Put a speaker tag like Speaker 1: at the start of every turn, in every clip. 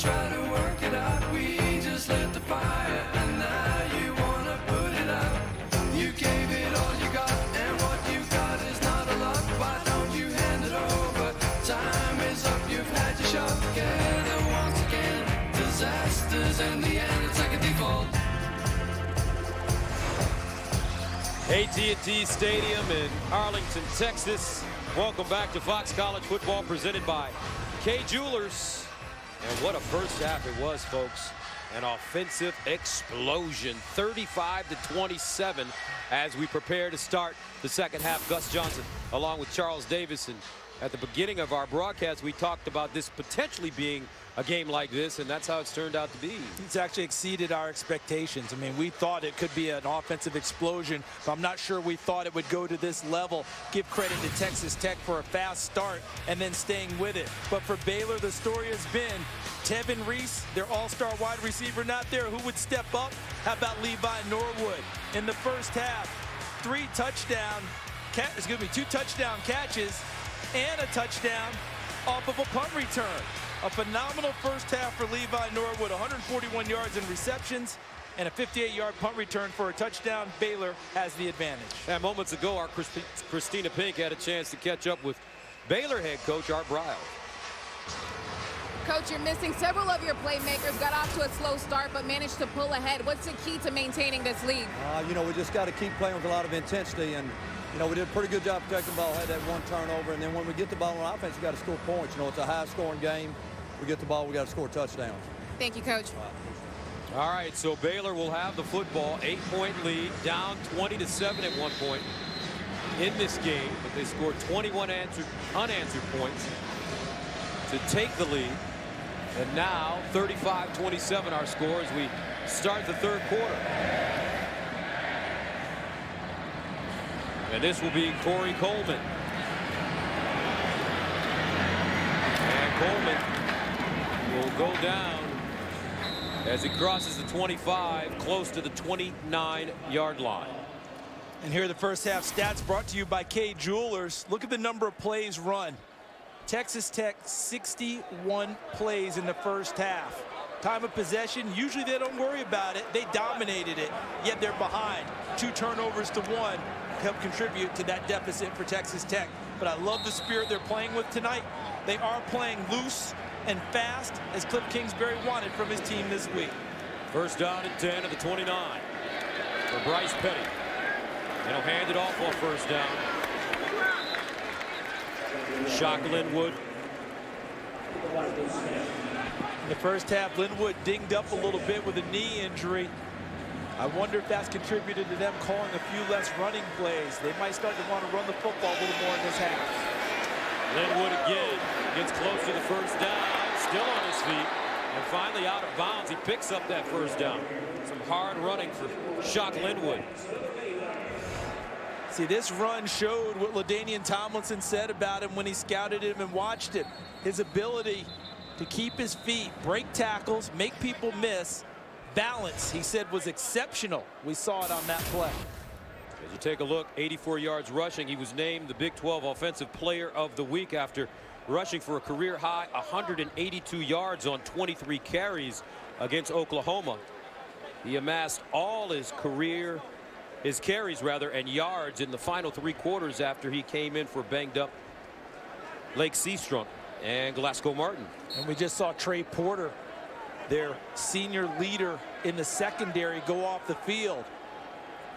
Speaker 1: try to work it out. We just lit the fire, and now you wanna put it out. You gave it all you got, and what you got is not a lot. Why don't you hand it over? Time is up, you've had your shot. Together once again, disasters in the end, it's like a default.
Speaker 2: AT&T Stadium in Arlington, Texas. Welcome back to Fox College Football, presented by Kay Jewelers. And what a first half it was, folks. An offensive explosion, 35-27, as we prepare to start the second half. Gus Johnson, along with Charles Davison. At the beginning of our broadcast, we talked about this potentially being a game like this, and that's how it's turned out to be.
Speaker 3: It's actually exceeded our expectations. I mean, we thought it could be an offensive explosion, but I'm not sure we thought it would go to this level. Give credit to Texas Tech for a fast start and then staying with it. But for Baylor, the story has been Tevin Reese, their all-star wide receiver, not there. Who would step up? How about Levi Norwood? In the first half, two touchdown catches and a touchdown off of a punt return. A phenomenal first half for Levi Norwood, 141 yards in receptions and a 58-yard punt return for a touchdown. Baylor has the advantage.
Speaker 2: And moments ago, our Christina Pink had a chance to catch up with Baylor head coach Art Briles.
Speaker 4: Coach, you're missing several of your playmakers. Got off to a slow start, but managed to pull ahead. What's the key to maintaining this lead?
Speaker 5: You know, we just got to keep playing with a lot of intensity. And, you know, we did a pretty good job protecting the ball, had that one turnover. And then when we get the ball on offense, we got to score points. You know, it's a high-scoring game. We get the ball, we got to score touchdowns.
Speaker 4: Thank you, Coach.
Speaker 2: All right, so Baylor will have the football, 8-point lead, down 20-7 at one point in this game, but they scored 21 unanswered points to take the lead. And now 35-27 our score as we start the third quarter. And this will be Corey Coleman. And Coleman will go down as he crosses the 25, close to the 29-yard line.
Speaker 3: And here are the first half stats brought to you by Kay Jewelers. Look at the number of plays run. Texas Tech, 61 plays in the first half. Time of possession, usually they don't worry about it. They dominated it, yet they're behind. 2 turnovers to 1 help contribute to that deficit for Texas Tech. But I love the spirit they're playing with tonight. They are playing loose and fast, as Cliff Kingsbury wanted from his team this week.
Speaker 2: First down and 10 at the 29 for Bryce Petty. And he'll hand it off on first down. Shock Linwood.
Speaker 3: In the first half, Linwood dinged up a little bit with a knee injury. I wonder if that's contributed to them calling a few less running plays. They might start to want to run the football a little more in this half.
Speaker 2: Linwood again gets close to the first down, still on his feet, and finally out of bounds. He picks up that first down. Some hard running for Shock Linwood.
Speaker 3: See, this run showed what LaDainian Tomlinson said about him when he scouted him and watched him. His ability to keep his feet, break tackles, make people miss. Balance, he said, was exceptional. We saw it on that play.
Speaker 2: As you take a look, 84 yards rushing. He was named the Big 12 Offensive Player of the Week after rushing for a career high 182 yards on 23 carries against Oklahoma. He amassed all his carries and yards in the final 3 quarters after he came in for banged up Lake Seastrunk and Glasgow Martin.
Speaker 3: And we just saw Trey Porter, their senior leader in the secondary, go off the field.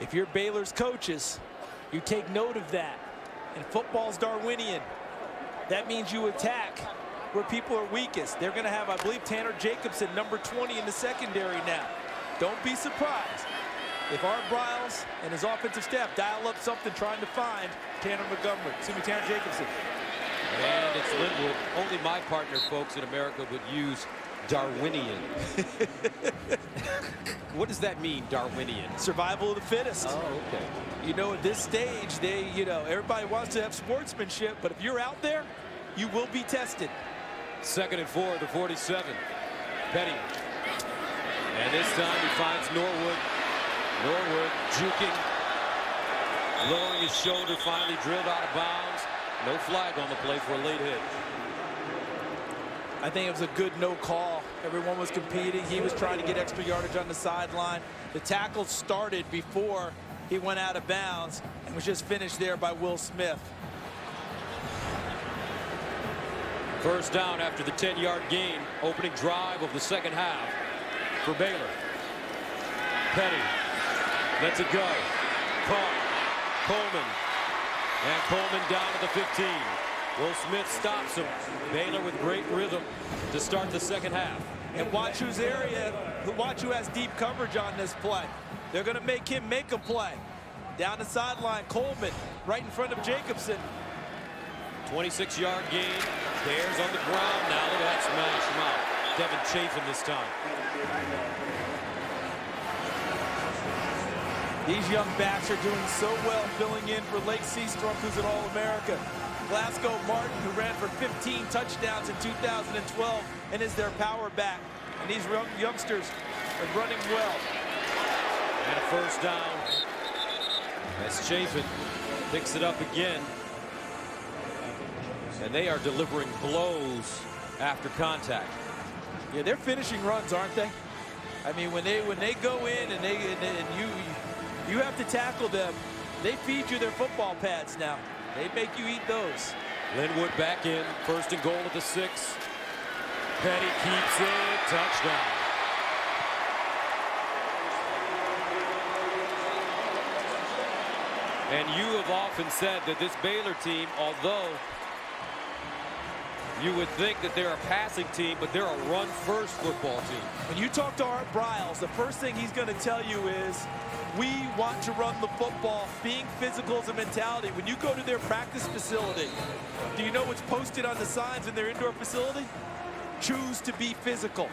Speaker 3: If you're Baylor's coaches, you take note of that. And football's Darwinian. That means you attack where people are weakest. They're going to have, I believe, Tanner Jacobson, number 20 in the secondary now. Don't be surprised if Art Briles and his offensive staff dial up something trying to find Tanner Jacobson.
Speaker 2: And it's Linwood. Only my partner, folks, in America would use Darwinian. What does that mean, Darwinian?
Speaker 3: Survival of the fittest.
Speaker 2: Oh, okay.
Speaker 3: You know, at this stage, everybody wants to have sportsmanship, but if you're out there, you will be tested.
Speaker 2: 2nd and 4 at the 47. Petty. And this time he finds Norwood. Norwood juking, lowering his shoulder, finally drilled out of bounds. No flag on the play for a late hit.
Speaker 3: I think it was a good no call Everyone was competing. He was trying to get extra yardage on the sideline. The tackle started before he went out of bounds and was just finished there by Will Smith.
Speaker 2: First down after the 10-yard gain. Opening drive of the second half for Baylor. Petty lets it go. Caught. Coleman. And Coleman down to the 15. Will Smith stops him. Baylor with great rhythm to start the second half.
Speaker 3: And watch who has deep coverage on this play. They're going to make him make a play. Down the sideline, Coleman right in front of Jacobson.
Speaker 2: 26-yard gain. Bears on the ground now. Look at that smash him out. Devin Chafin this time.
Speaker 3: These young backs are doing so well filling in for Lake Seastrunk, who's an All-America. Glasgow Martin, who ran for 15 touchdowns in 2012 and is their power back. And these youngsters are running well.
Speaker 2: And a first down as Chafin picks it up again. And they are delivering blows after contact.
Speaker 3: Yeah, they're finishing runs, aren't they? I mean, when they go in and you have to tackle them, they feed you their football pads now. They make you eat those.
Speaker 2: Linwood back in, first and goal at the 6. Petty keeps it, touchdown. And you have often said that this Baylor team, although you would think that they're a passing team, but they're a run-first football team.
Speaker 3: When you talk to Art Briles, the first thing he's going to tell you is, we want to run the football. Being physical is a mentality. When you go to their practice facility, do you know what's posted on the signs in their indoor facility? Choose to be physical.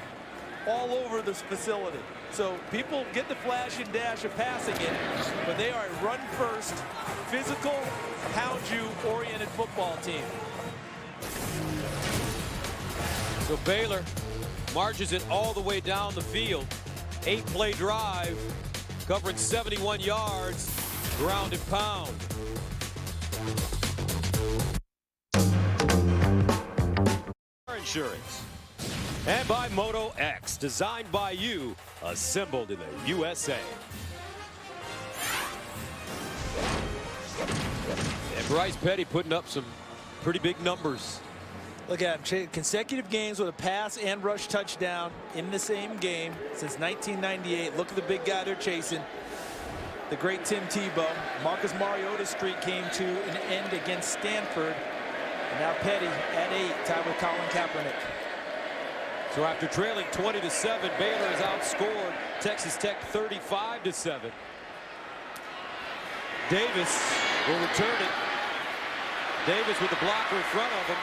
Speaker 3: All over this facility. So people get the flash and dash of passing it, but they are a run-first, physical, pound-you-oriented football team.
Speaker 2: So Baylor marches it all the way down the field. 8-play drive. Covering 71 yards, ground and pound. Insurance. And by Moto X, designed by you, assembled in the USA. And Bryce Petty putting up some pretty big numbers.
Speaker 3: Look at him, consecutive games with a pass and rush touchdown in the same game since 1998. Look at the big guy they're chasing. The great Tim Tebow. Marcus Mariota's streak came to an end against Stanford. And now Petty at 8, tied with Colin Kaepernick.
Speaker 2: So after trailing 20-7, Baylor has outscored Texas Tech 35-7. Davis will return it. Davis with the blocker in front of him.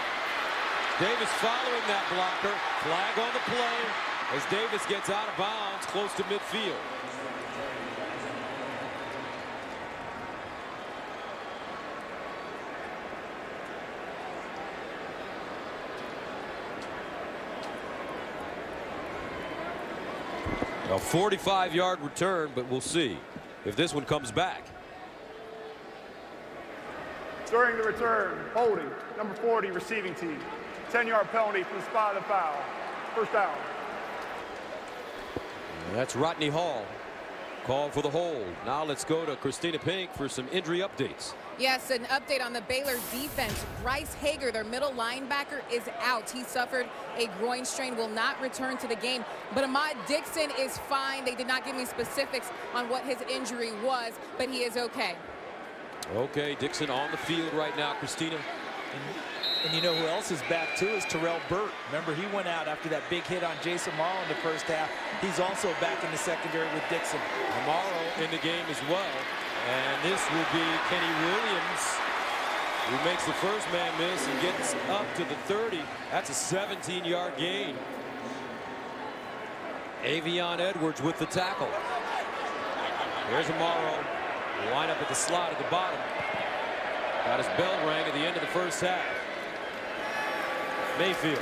Speaker 2: Davis following that blocker. Flag on the play as Davis gets out of bounds close to midfield. A 45-yard return, but we'll see if this one comes back.
Speaker 6: During the return, holding, number 40, receiving team. 10-yard penalty from the spot of the foul. First down.
Speaker 2: And that's Rodney Hall. Call for the hold. Now let's go to Christina Pink for some injury updates.
Speaker 4: Yes, an update on the Baylor defense. Bryce Hager, their middle linebacker, is out. He suffered a groin strain, will not return to the game. But Ahmad Dixon is fine. They did not give me specifics on what his injury was, but he is okay.
Speaker 2: Okay, Dixon on the field right now, Christina.
Speaker 3: And you know who else is back too is Terrell Burt. Remember, he went out after that big hit on Jason Morrow in the first half. He's also back in the secondary with Dixon.
Speaker 2: Morrow in the game as well. And this will be Kenny Williams, who makes the first man miss and gets up to the 30. That's a 17-yard gain. Avion Edwards with the tackle. There's Morrow. Line up at the slot at the bottom. Got his bell rang at the end of the first half. Mayfield.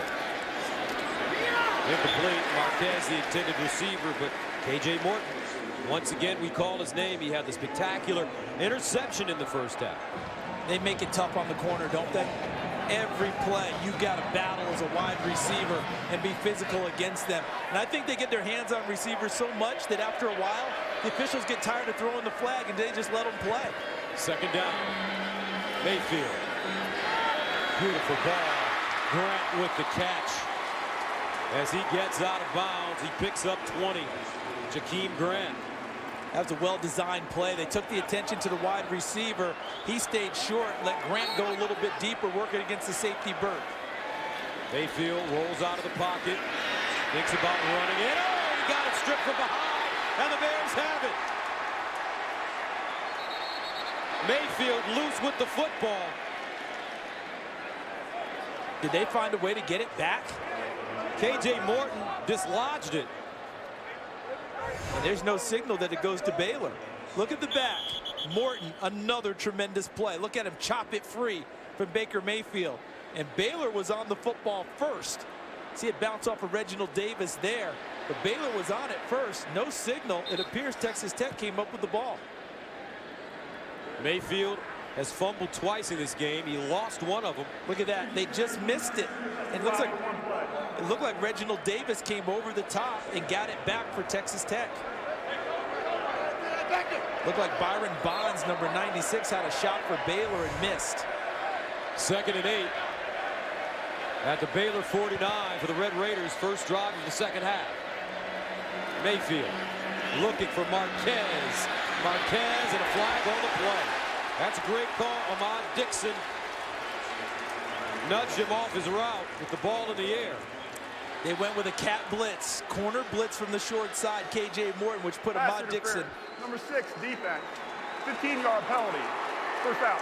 Speaker 2: Incomplete. Marquez, the intended receiver, but K.J. Morton. Once again, we call his name. He had the spectacular interception in the first half.
Speaker 3: They make it tough on the corner, don't they? every play, you've got to battle as a wide receiver and be physical against them. And I think they get their hands on receivers so much that after a while, the officials get tired of throwing the flag and they just let them play.
Speaker 2: Second down. Mayfield. Beautiful ball. Grant with the catch. As he gets out of bounds, he picks up 20. Jakeem Grant.
Speaker 3: That was a well-designed play. They took the attention to the wide receiver. He stayed short, let Grant go a little bit deeper, working against the safety Burt.
Speaker 2: Mayfield rolls out of the pocket, thinks about running it. Oh, he got it stripped from behind, and the Bears have it. Mayfield loose with the football.
Speaker 3: Did they find a way to get it back?
Speaker 2: K.J. Morton dislodged it.
Speaker 3: And there's no signal that it goes to Baylor. Look at the back. Morton, another tremendous play. Look at him chop it free from Baker Mayfield. And Baylor was on the football first. See it bounce off of Reginald Davis there. But Baylor was on it first. No signal. It appears Texas Tech came up with the ball.
Speaker 2: Mayfield has fumbled twice in this game. He lost one of them.
Speaker 3: Look at that. They just missed it. It looked like Reginald Davis came over the top and got it back for Texas Tech. Looked like Byron Bonds, number 96, had a shot for Baylor and missed.
Speaker 2: 2nd and 8 at the Baylor 49 for the Red Raiders. First drive of the second half. Mayfield looking for Marquez. Marquez and a flag on the play. That's a great call. Ahmad Dixon nudged him off his route with the ball in the air.
Speaker 3: They went with a cat blitz, corner blitz from the short side, K.J. Morton, which put Ahmad Dixon.
Speaker 6: Number 6, defense. 15-yard penalty. First out.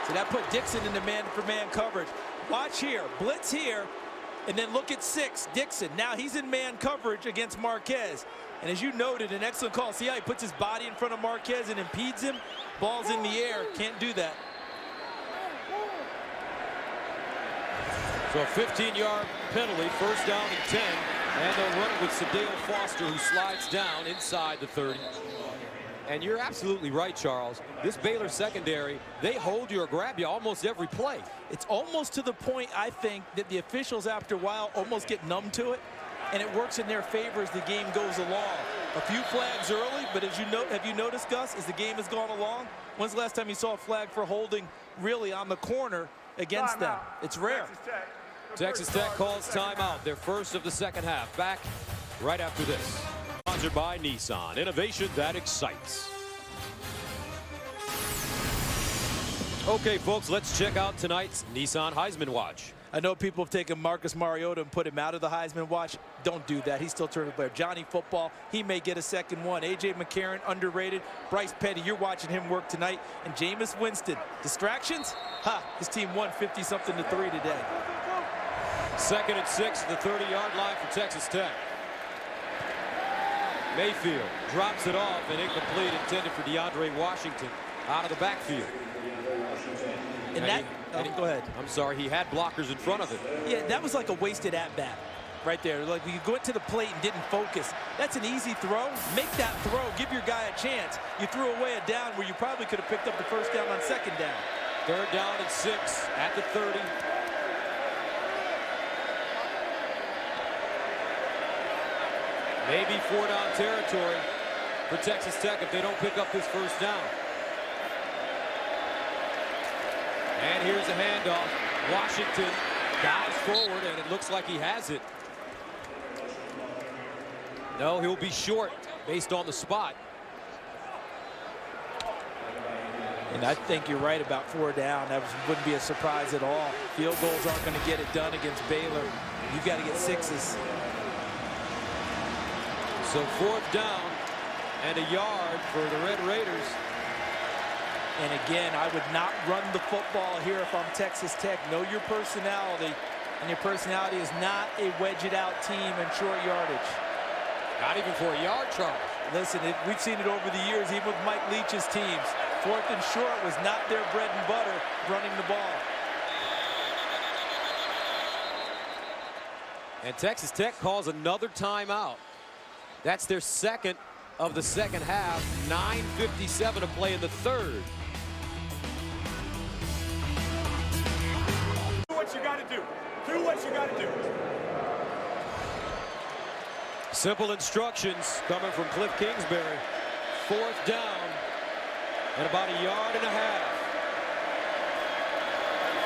Speaker 3: So that put Dixon into man-for-man coverage. Watch here, blitz here, and then look at 6, Dixon. Now he's in man coverage against Marquez. And as you noted, an excellent call. See how he puts his body in front of Marquez and impedes him? Ball's in the air, can't do that.
Speaker 2: So a 15-yard penalty, first down and 10. And they'll run it with Sadale Foster, who slides down inside the 30. And you're absolutely right, Charles. This Baylor secondary, they hold you or grab you almost every play.
Speaker 3: It's almost to the point, I think, that the officials, after a while, almost get numb to it. And it works in their favor as the game goes along. A few flags early, but as you know, have you noticed, Gus, as the game has gone along, when's the last time you saw a flag for holding really on the corner against them? It's rare.
Speaker 2: Texas Tech calls timeout, their first of the second half. Back right after this. Sponsored by Nissan, innovation that excites. Okay, folks, let's check out tonight's Nissan Heisman Watch.
Speaker 3: I know people have taken Marcus Mariota and put him out of the Heisman watch. Don't do that. He's still tournament player. Johnny Football, he may get a second one. A.J. McCarron, underrated. Bryce Petty, you're watching him work tonight. And Jameis Winston, distractions? Ha, his team won 50-something to 3 today.
Speaker 2: 2nd and 6 at the 30-yard line for Texas Tech. Mayfield drops it off and incomplete, intended for DeAndre Washington out of the backfield.
Speaker 3: Go ahead.
Speaker 2: I'm sorry, he had blockers in front of it.
Speaker 3: Yeah, that was like a wasted at-bat right there. Like you go into the plate and didn't focus. That's an easy throw. Make that throw. Give your guy a chance. You threw away a down where you probably could have picked up the first down on second down.
Speaker 2: 3rd down and 6 at the 30. Maybe 4-down territory for Texas Tech if they don't pick up this first down. And here's a handoff. Washington dives forward, and it looks like he has it. No, he'll be short based on the spot.
Speaker 3: And I think you're right about 4 down. That wouldn't be a surprise at all. Field goals aren't going to get it done against Baylor. You've got to get 6s.
Speaker 2: So 4th down and a yard for the Red Raiders.
Speaker 3: And again, I would not run the football here if I'm Texas Tech. Know your personality, and your personality is not a wedge-it-out team in short yardage.
Speaker 2: Not even for a yard, Charles.
Speaker 3: Listen, we've seen it over the years, even with Mike Leach's teams. 4th and short was not their bread and butter, running the ball.
Speaker 2: And Texas Tech calls another timeout. That's their second of the second half. 9:57 to play in the 3rd.
Speaker 6: What
Speaker 2: Simple instructions coming from Cliff Kingsbury. 4th down and about 1.5 yards.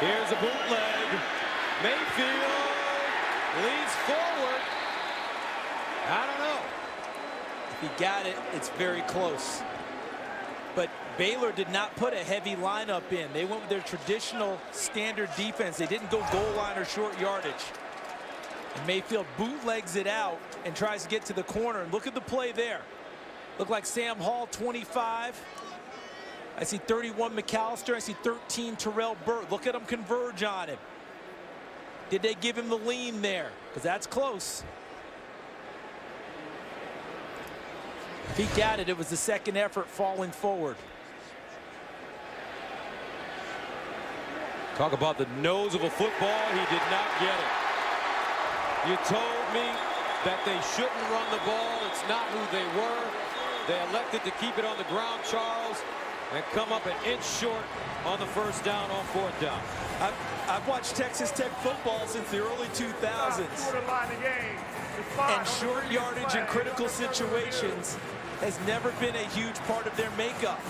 Speaker 2: Here's a bootleg. Mayfield leads forward. I don't know.
Speaker 3: If he got it, it's very close. But Baylor did not put a heavy lineup in. They went with their traditional standard defense. They didn't go goal line or short yardage. And Mayfield bootlegs it out and tries to get to the corner. And look at the play there. Look like Sam Hall, 25. I see 31 McAllister. I see 13 Terrell Burt. Look at them converge on him. Did they give him the lean there? Because that's close. If he got it, it was the second effort falling forward.
Speaker 2: Talk about the nose of a football. He did not get it. You told me that they shouldn't run the ball. It's not who they were. They elected to keep it on the ground, Charles, and come up an inch short on the 1st down on 4th down.
Speaker 3: I've watched Texas Tech football since the early 2000s. And short yardage in critical situations has never been a huge part of their makeup.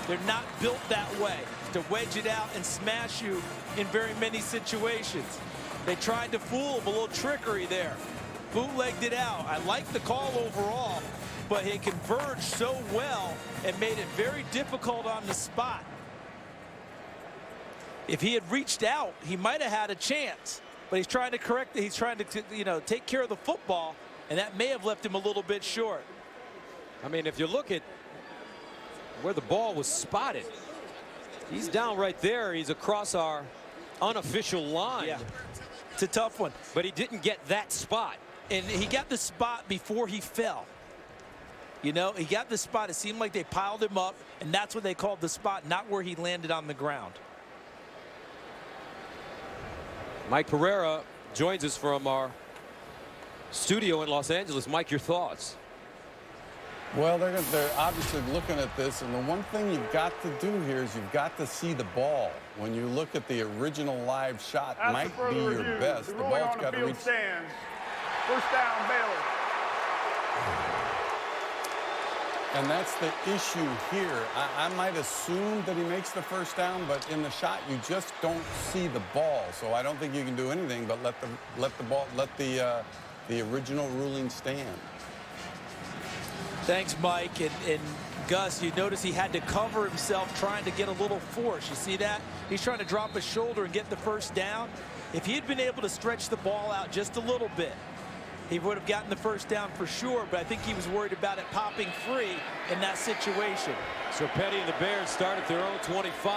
Speaker 3: They're not built that way, to wedge it out and smash you in very many situations. They tried to fool him, a little trickery there. Bootlegged it out. I like the call overall, but he converged so well and made it very difficult on the spot. If he had reached out, he might have had a chance, but he's trying to correct it. He's trying to, take care of the football, and that may have left him a little bit short.
Speaker 2: I mean, if you look at where the ball was spotted, he's down right there. He's across our unofficial line.
Speaker 3: Yeah, it's a tough one.
Speaker 2: But he didn't get that spot.
Speaker 3: And he got the spot before he fell. He got the spot. It seemed like they piled him up, and that's what they called the spot, not where he landed on the ground.
Speaker 2: Mike Pereira joins us from our studio in Los Angeles. Mike, your thoughts?
Speaker 7: Well, they're obviously looking at this, and the one thing you've got to do here is you've got to see the ball. When you look at the original live shot, might be your best. The ball's got to reach.
Speaker 6: Stands. 1st down, Baylor.
Speaker 7: And that's the issue here. I might assume that he makes the 1st down, but in the shot you just don't see the ball. So I don't think you can do anything but let the original ruling stand.
Speaker 3: Thanks, Mike. And Gus, you notice he had to cover himself trying to get a little force. You see that? He's trying to drop his shoulder and get the 1st down. If he had been able to stretch the ball out just a little bit, he would have gotten the 1st down for sure, but I think he was worried about it popping free in that situation.
Speaker 2: So Petty and the Bears start at their own 25.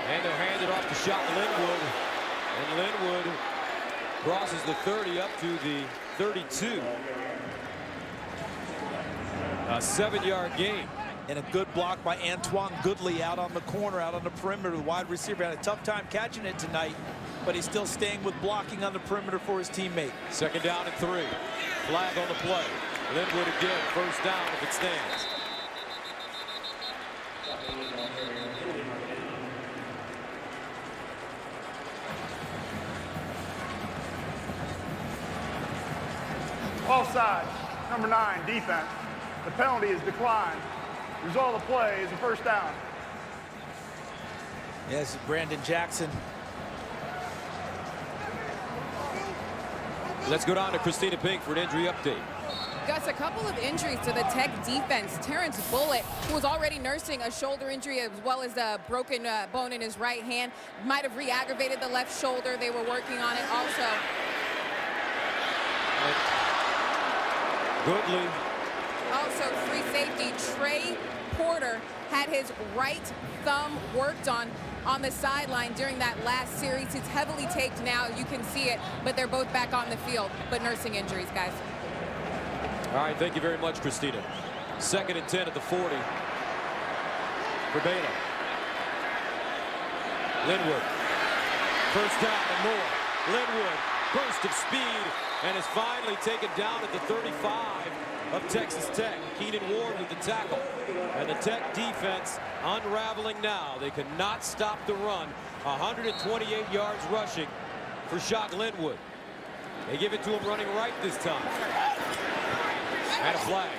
Speaker 2: And they'll hand it off to Shot Linwood. And Linwood crosses the 30 up to the 32. A 7-yard gain.
Speaker 3: And a good block by Antoine Goodley out on the corner, out on the perimeter. The wide receiver had a tough time catching it tonight, but he's still staying with blocking on the perimeter for his teammate.
Speaker 2: 2nd down and 3. Flag on the play. Linwood again, 1st down if it stands.
Speaker 6: Offside, number 9, defense. The penalty is declined. Result of the play is a 1st down.
Speaker 3: Yes, Brandon Jackson.
Speaker 2: Let's go down to Christina Pink for an injury update.
Speaker 4: Gus, a couple of injuries to the Tech defense. Terrence Bullitt, who was already nursing a shoulder injury as well as a broken bone in his right hand, might have re-aggravated the left shoulder. They were working on it also.
Speaker 2: Goodley.
Speaker 4: Also, free safety Trey Porter had his right thumb worked on the sideline during that last series. He's heavily taped now. You can see it, but they're both back on the field, but nursing injuries, guys.
Speaker 2: All right, thank you very much, Christina. 2nd and 10 at the 40 for Baylor. Linwood. 1st down and more. Linwood, burst of speed, and is finally taken down at the 35 of Texas Tech. Keenan Ward with the tackle. And the Tech defense unraveling now. They cannot stop the run. 128 yards rushing for Shock Linwood. They give it to him running right this time. And a flag.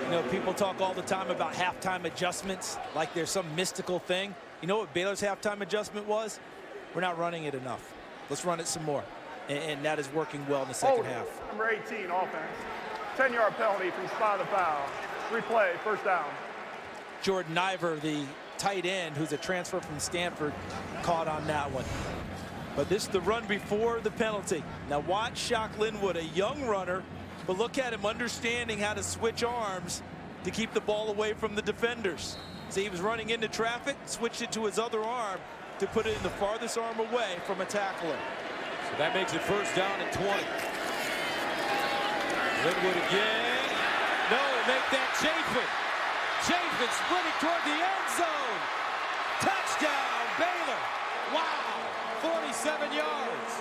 Speaker 3: You know, people talk all the time about halftime adjustments like there's some mystical thing. You know what Baylor's halftime adjustment was? We're not running it enough. Let's run it some more. And that is working well in the second half.
Speaker 6: Number 18, offense. 10-yard penalty from the spot of the foul. Replay, first down.
Speaker 3: Jordan Iver, the tight end, who's a transfer from Stanford, caught on that one. But this is the run before the penalty. Now watch Shock Linwood, a young runner, but look at him understanding how to switch arms to keep the ball away from the defenders. See, he was running into traffic, switched it to his other arm to put it in the farthest arm away from a tackler.
Speaker 2: So that makes it first down and 20. Linwood again. No, make that Chafin. Chafin sprinting toward the end zone. Touchdown, Baylor. Wow, 47 yards.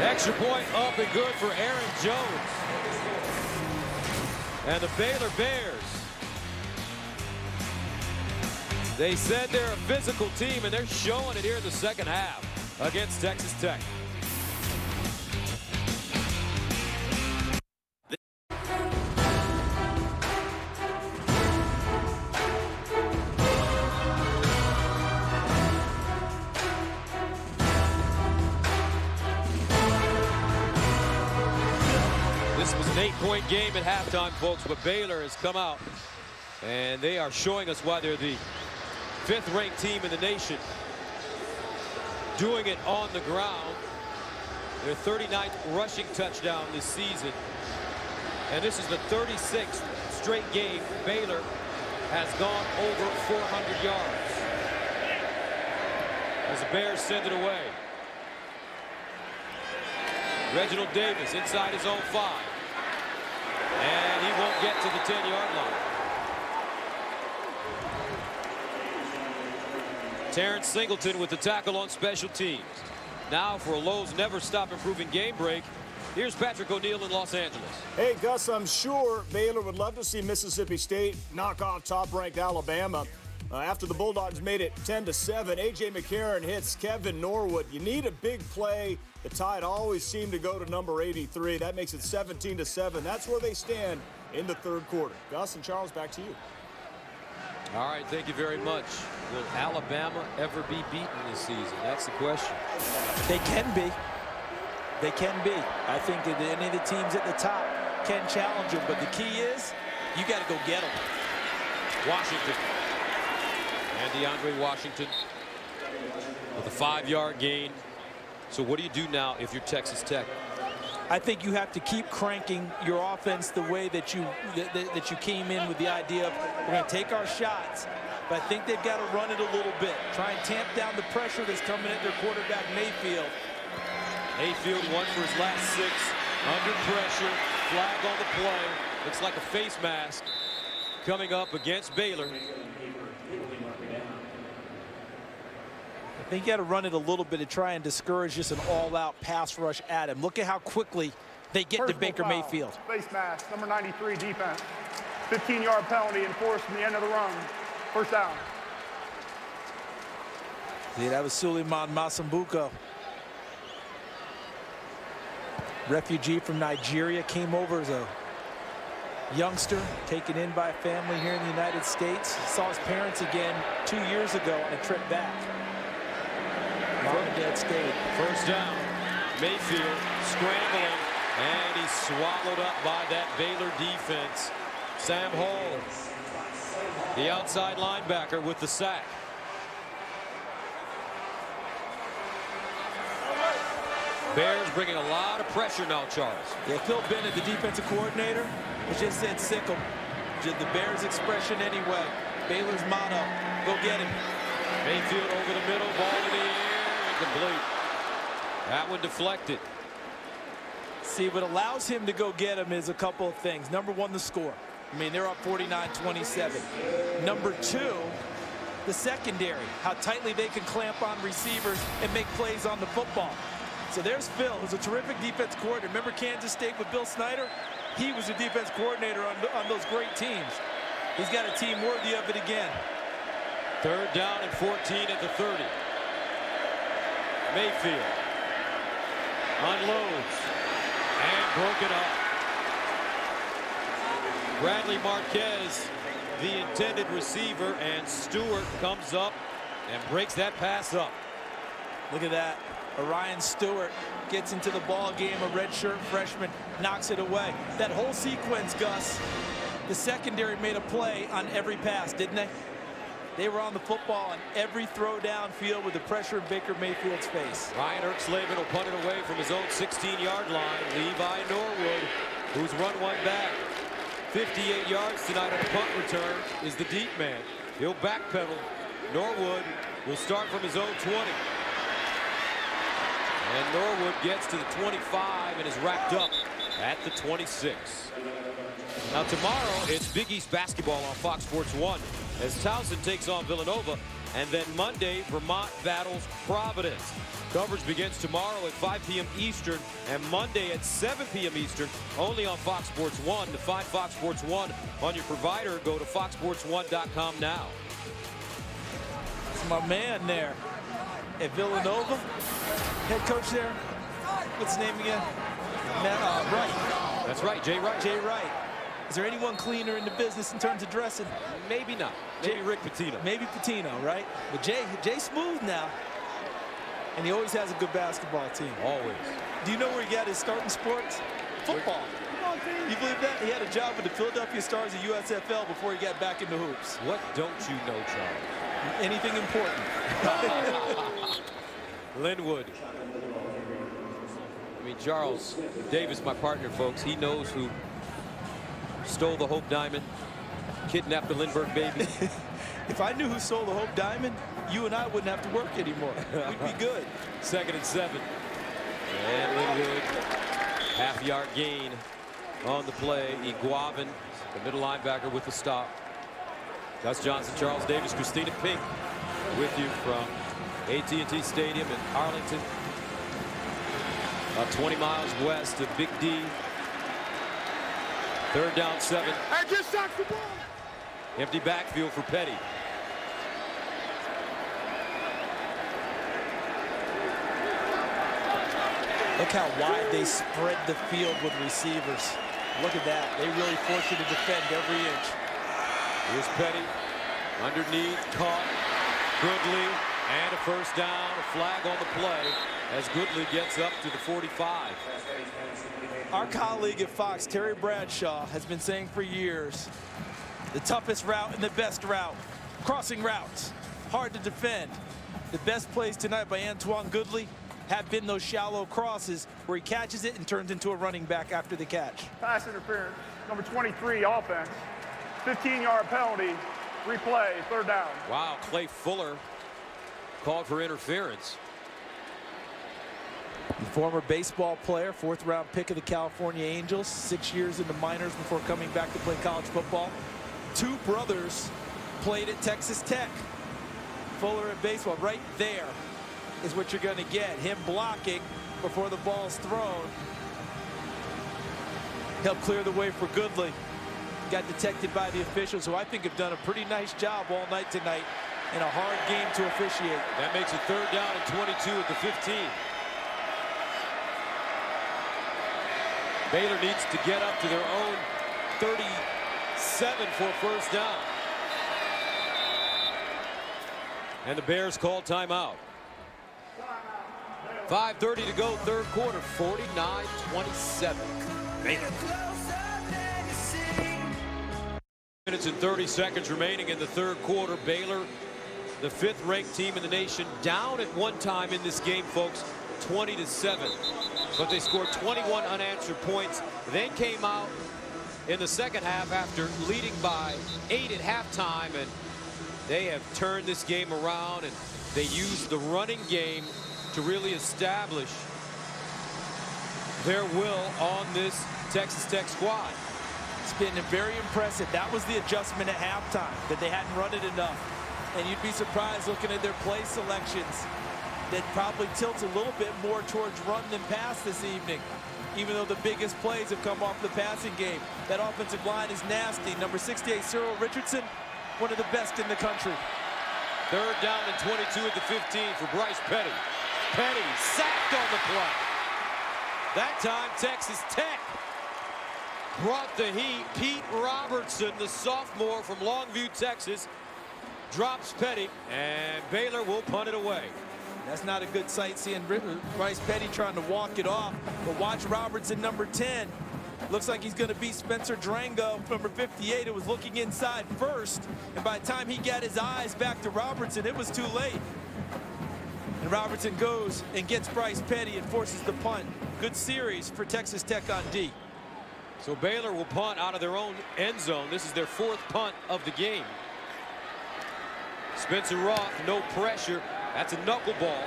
Speaker 2: Extra point up and good for Aaron Jones. And the Baylor Bears. They said they're a physical team, and they're showing it here in the second half against Texas Tech. This was an 8-point game at halftime, folks, but Baylor has come out, and they are showing us why they're the 5th-ranked team in the nation. Doing it on the ground. Their 39th rushing touchdown this season. And this is the 36th straight game Baylor has gone over 400 yards. As the Bears send it away. Reginald Davis inside his own 5. And he won't get to the 10-yard line. Terrence Singleton with the tackle on special teams. Now for a Lowe's Never Stop Improving game break. Here's Patrick O'Neill in Los Angeles.
Speaker 8: Hey, Gus, I'm sure Baylor would love to see Mississippi State knock off top-ranked Alabama. After the Bulldogs made it 10-7, A.J. McCarron hits Kevin Norwood. You need a big play. The Tide always seem to go to number 83. That makes it 17-7. That's where they stand in the third quarter. Gus and Charles, back to you.
Speaker 2: All right, thank you very much. Will Alabama ever be beaten this season? That's the question.
Speaker 3: They can be. They can be. I think that any of the teams at the top can challenge them, but the key is you got to go get them.
Speaker 2: Washington. And DeAndre Washington with a 5-yard gain. So what do you do now if you're Texas Tech?
Speaker 3: I think you have to keep cranking your offense the way that you came in with the idea of we're going to take our shots. But I think they've got to run it a little bit. Try and tamp down the pressure that's coming at their quarterback, Mayfield.
Speaker 2: Mayfield won for his last 6. Under pressure. Flag on the play. Looks like a face mask coming up against Baylor.
Speaker 3: I think you got to run it a little bit to try and discourage just an all-out pass rush at him. Look at how quickly they get to Baker Mayfield.
Speaker 6: Face mask, number 93, defense. 15-yard penalty enforced from the end of the run. First down.
Speaker 3: Yeah, that was Suleiman Masambuko. Refugee from Nigeria, came over as a youngster, taken in by a family here in the United States. Saw his parents again 2 years ago on a trip back. Mom and Dad stayed.
Speaker 2: First down. Mayfield scrambling, and he's swallowed up by that Baylor defense. Sam Hall, the outside linebacker, with the sack. Bears bringing a lot of pressure now, Charles.
Speaker 3: Yeah, Phil Bennett, the defensive coordinator, has just said sick 'em. Just the Bears' expression anyway. Baylor's motto, go get him.
Speaker 2: Mayfield over the middle, ball in the air, incomplete. That one deflected.
Speaker 3: See, what allows him to go get him is a couple of things. Number one, the score. I mean, they're up 49-27. Number two, the secondary, how tightly they can clamp on receivers and make plays on the football. So there's Phil, who's a terrific defense coordinator. Remember Kansas State with Bill Snyder? He was the defense coordinator on those great teams. He's got a team worthy of it again.
Speaker 2: 3rd down and 14 at the 30. Mayfield unloads and broken up. Bradley Marquez, the intended receiver, and Stewart comes up and breaks that pass up.
Speaker 3: Look at that. Orion Stewart gets into the ball game. A redshirt freshman knocks it away. That whole sequence, Gus, the secondary made a play on every pass, didn't they? They were on the football on every throw downfield with the pressure in Baker Mayfield's face.
Speaker 2: Ryan Erkslavin will punt it away from his own 16-yard line. Levi Norwood, who's run one back. 58 yards tonight on a punt return, is the deep man. He'll backpedal. Norwood will start from his own 20. And Norwood gets to the 25 and is wrapped up at the 26. Now tomorrow, it's Big East basketball on Fox Sports 1 as Towson takes on Villanova. And then Monday, Vermont battles Providence. Coverage begins tomorrow at 5 p.m. Eastern and Monday at 7 p.m. Eastern, only on Fox Sports 1. To find Fox Sports 1 on your provider, go to foxsports1.com now.
Speaker 3: It's my man there at Villanova. Head coach there. What's his name again? Wright.
Speaker 2: That's right, Jay Wright.
Speaker 3: Jay Wright. Is there anyone cleaner in the business in terms of dressing?
Speaker 2: Maybe not. Maybe Rick Pitino.
Speaker 3: Maybe Pitino, right? But Jay's smooth now. And he always has a good basketball team.
Speaker 2: Always.
Speaker 3: Do you know where he got his start in sports? Football. You believe that? He had a job with the Philadelphia Stars of USFL before he got back into hoops.
Speaker 2: What don't you know, Charles?
Speaker 3: Anything important.
Speaker 2: Linwood. I mean, Charles Davis, my partner, folks, he knows who stole the Hope Diamond, kidnapped the Lindbergh baby.
Speaker 3: If I knew who stole the Hope Diamond, you and I wouldn't have to work anymore. We'd be good.
Speaker 2: 2nd and 7. And Linwood, half-yard gain on the play. Iguavin, the middle linebacker, with the stop. Gus Johnson, Charles Davis, Christina Pink with you from AT&T Stadium in Arlington. About 20 miles west of Big D. 3rd down, 7.
Speaker 6: I just shot the ball.
Speaker 2: Empty backfield for Petty.
Speaker 3: Look how wide they spread the field with receivers. Look at that. They really force you to defend every inch.
Speaker 2: Here's Petty. Underneath, caught. Goodley. And a first down. A flag on the play as Goodley gets up to the 45.
Speaker 3: Our colleague at Fox, Terry Bradshaw, has been saying for years, the toughest route and the best route. Crossing routes. Hard to defend. The best plays tonight by Antoine Goodley have been those shallow crosses where he catches it and turns into a running back after the catch.
Speaker 6: Pass interference. Number 23, offense. 15-yard penalty. Replay, 3rd down.
Speaker 2: Wow, Clay Fuller called for interference.
Speaker 3: The former baseball player, 4th-round pick of the California Angels, 6 years in the minors before coming back to play college football. 2 brothers played at Texas Tech. Fuller at baseball, right there is what you're going to get. Him blocking before the ball's thrown. Helped clear the way for Goodley. Got detected by the officials, who I think have done a pretty nice job all night tonight in a hard game to officiate.
Speaker 2: That makes it 3rd down and 22 at the 15. Baylor needs to get up to their own 37 for first down. And the Bears call timeout. 5:30 to go, 3rd quarter, 49-27. Baylor. Minutes and 30 seconds remaining in the 3rd quarter. Baylor, the 5th-ranked team in the nation, down at one time in this game, folks, 20-7. But they scored 21 unanswered points, then came out in the second half after leading by 8 at halftime, and they have turned this game around, and they used the running game to really establish their will on this Texas Tech squad.
Speaker 3: It's been very impressive. That was the adjustment at halftime, that they hadn't run it enough. And you'd be surprised looking at their play selections that probably tilts a little bit more towards run than pass this evening, even though the biggest plays have come off the passing game. That offensive line is nasty. Number 68, Cyril Richardson, one of the best in the country.
Speaker 2: Third down and 22 at the 15 for Bryce Petty. Petty sacked on the play. That time, Texas Tech brought the heat. Pete Robertson, the sophomore from Longview, Texas, drops Petty, and Baylor will punt it away.
Speaker 3: That's not a good sight, seeing Bryce Petty trying to walk it off. But watch Robertson, number 10. Looks like he's going to beat Spencer Drango, number 58, who was looking inside first. And by the time he got his eyes back to Robertson, it was too late. And Robertson goes and gets Bryce Petty and forces the punt. Good series for Texas Tech on D.
Speaker 2: So Baylor will punt out of their own end zone. This is their 4th punt of the game. Spencer Roth, no pressure. That's a knuckleball.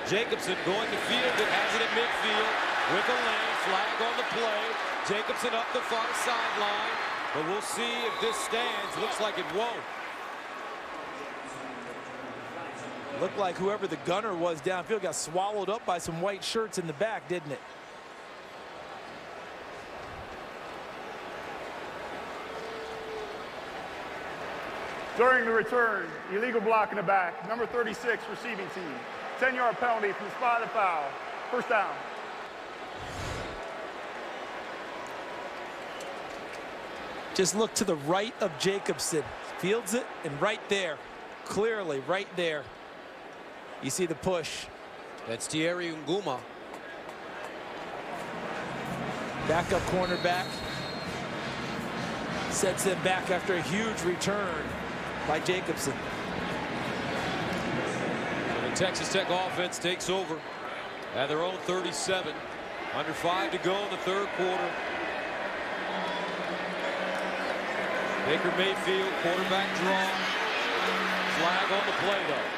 Speaker 2: Jacobson going to field it, has it at midfield with a lane, flag on the play. Jacobson up the far sideline, but we'll see if this stands. Looks like it won't.
Speaker 3: Looked like whoever the gunner was downfield got swallowed up by some white shirts in the back, didn't it?
Speaker 6: During the return, illegal block in the back. Number 36, receiving team. 10-yard penalty from the spot of the foul. First down.
Speaker 3: Just look to the right of Jacobson. Fields it, and right there, clearly right there, you see the push.
Speaker 2: That's Thierry Nguma.
Speaker 3: Backup cornerback. Sets them back after a huge return by Jacobson.
Speaker 2: And the Texas Tech offense takes over at their own 37. Under 5 to go in the 3rd quarter. Baker Mayfield, quarterback draw. Flag on the play, though.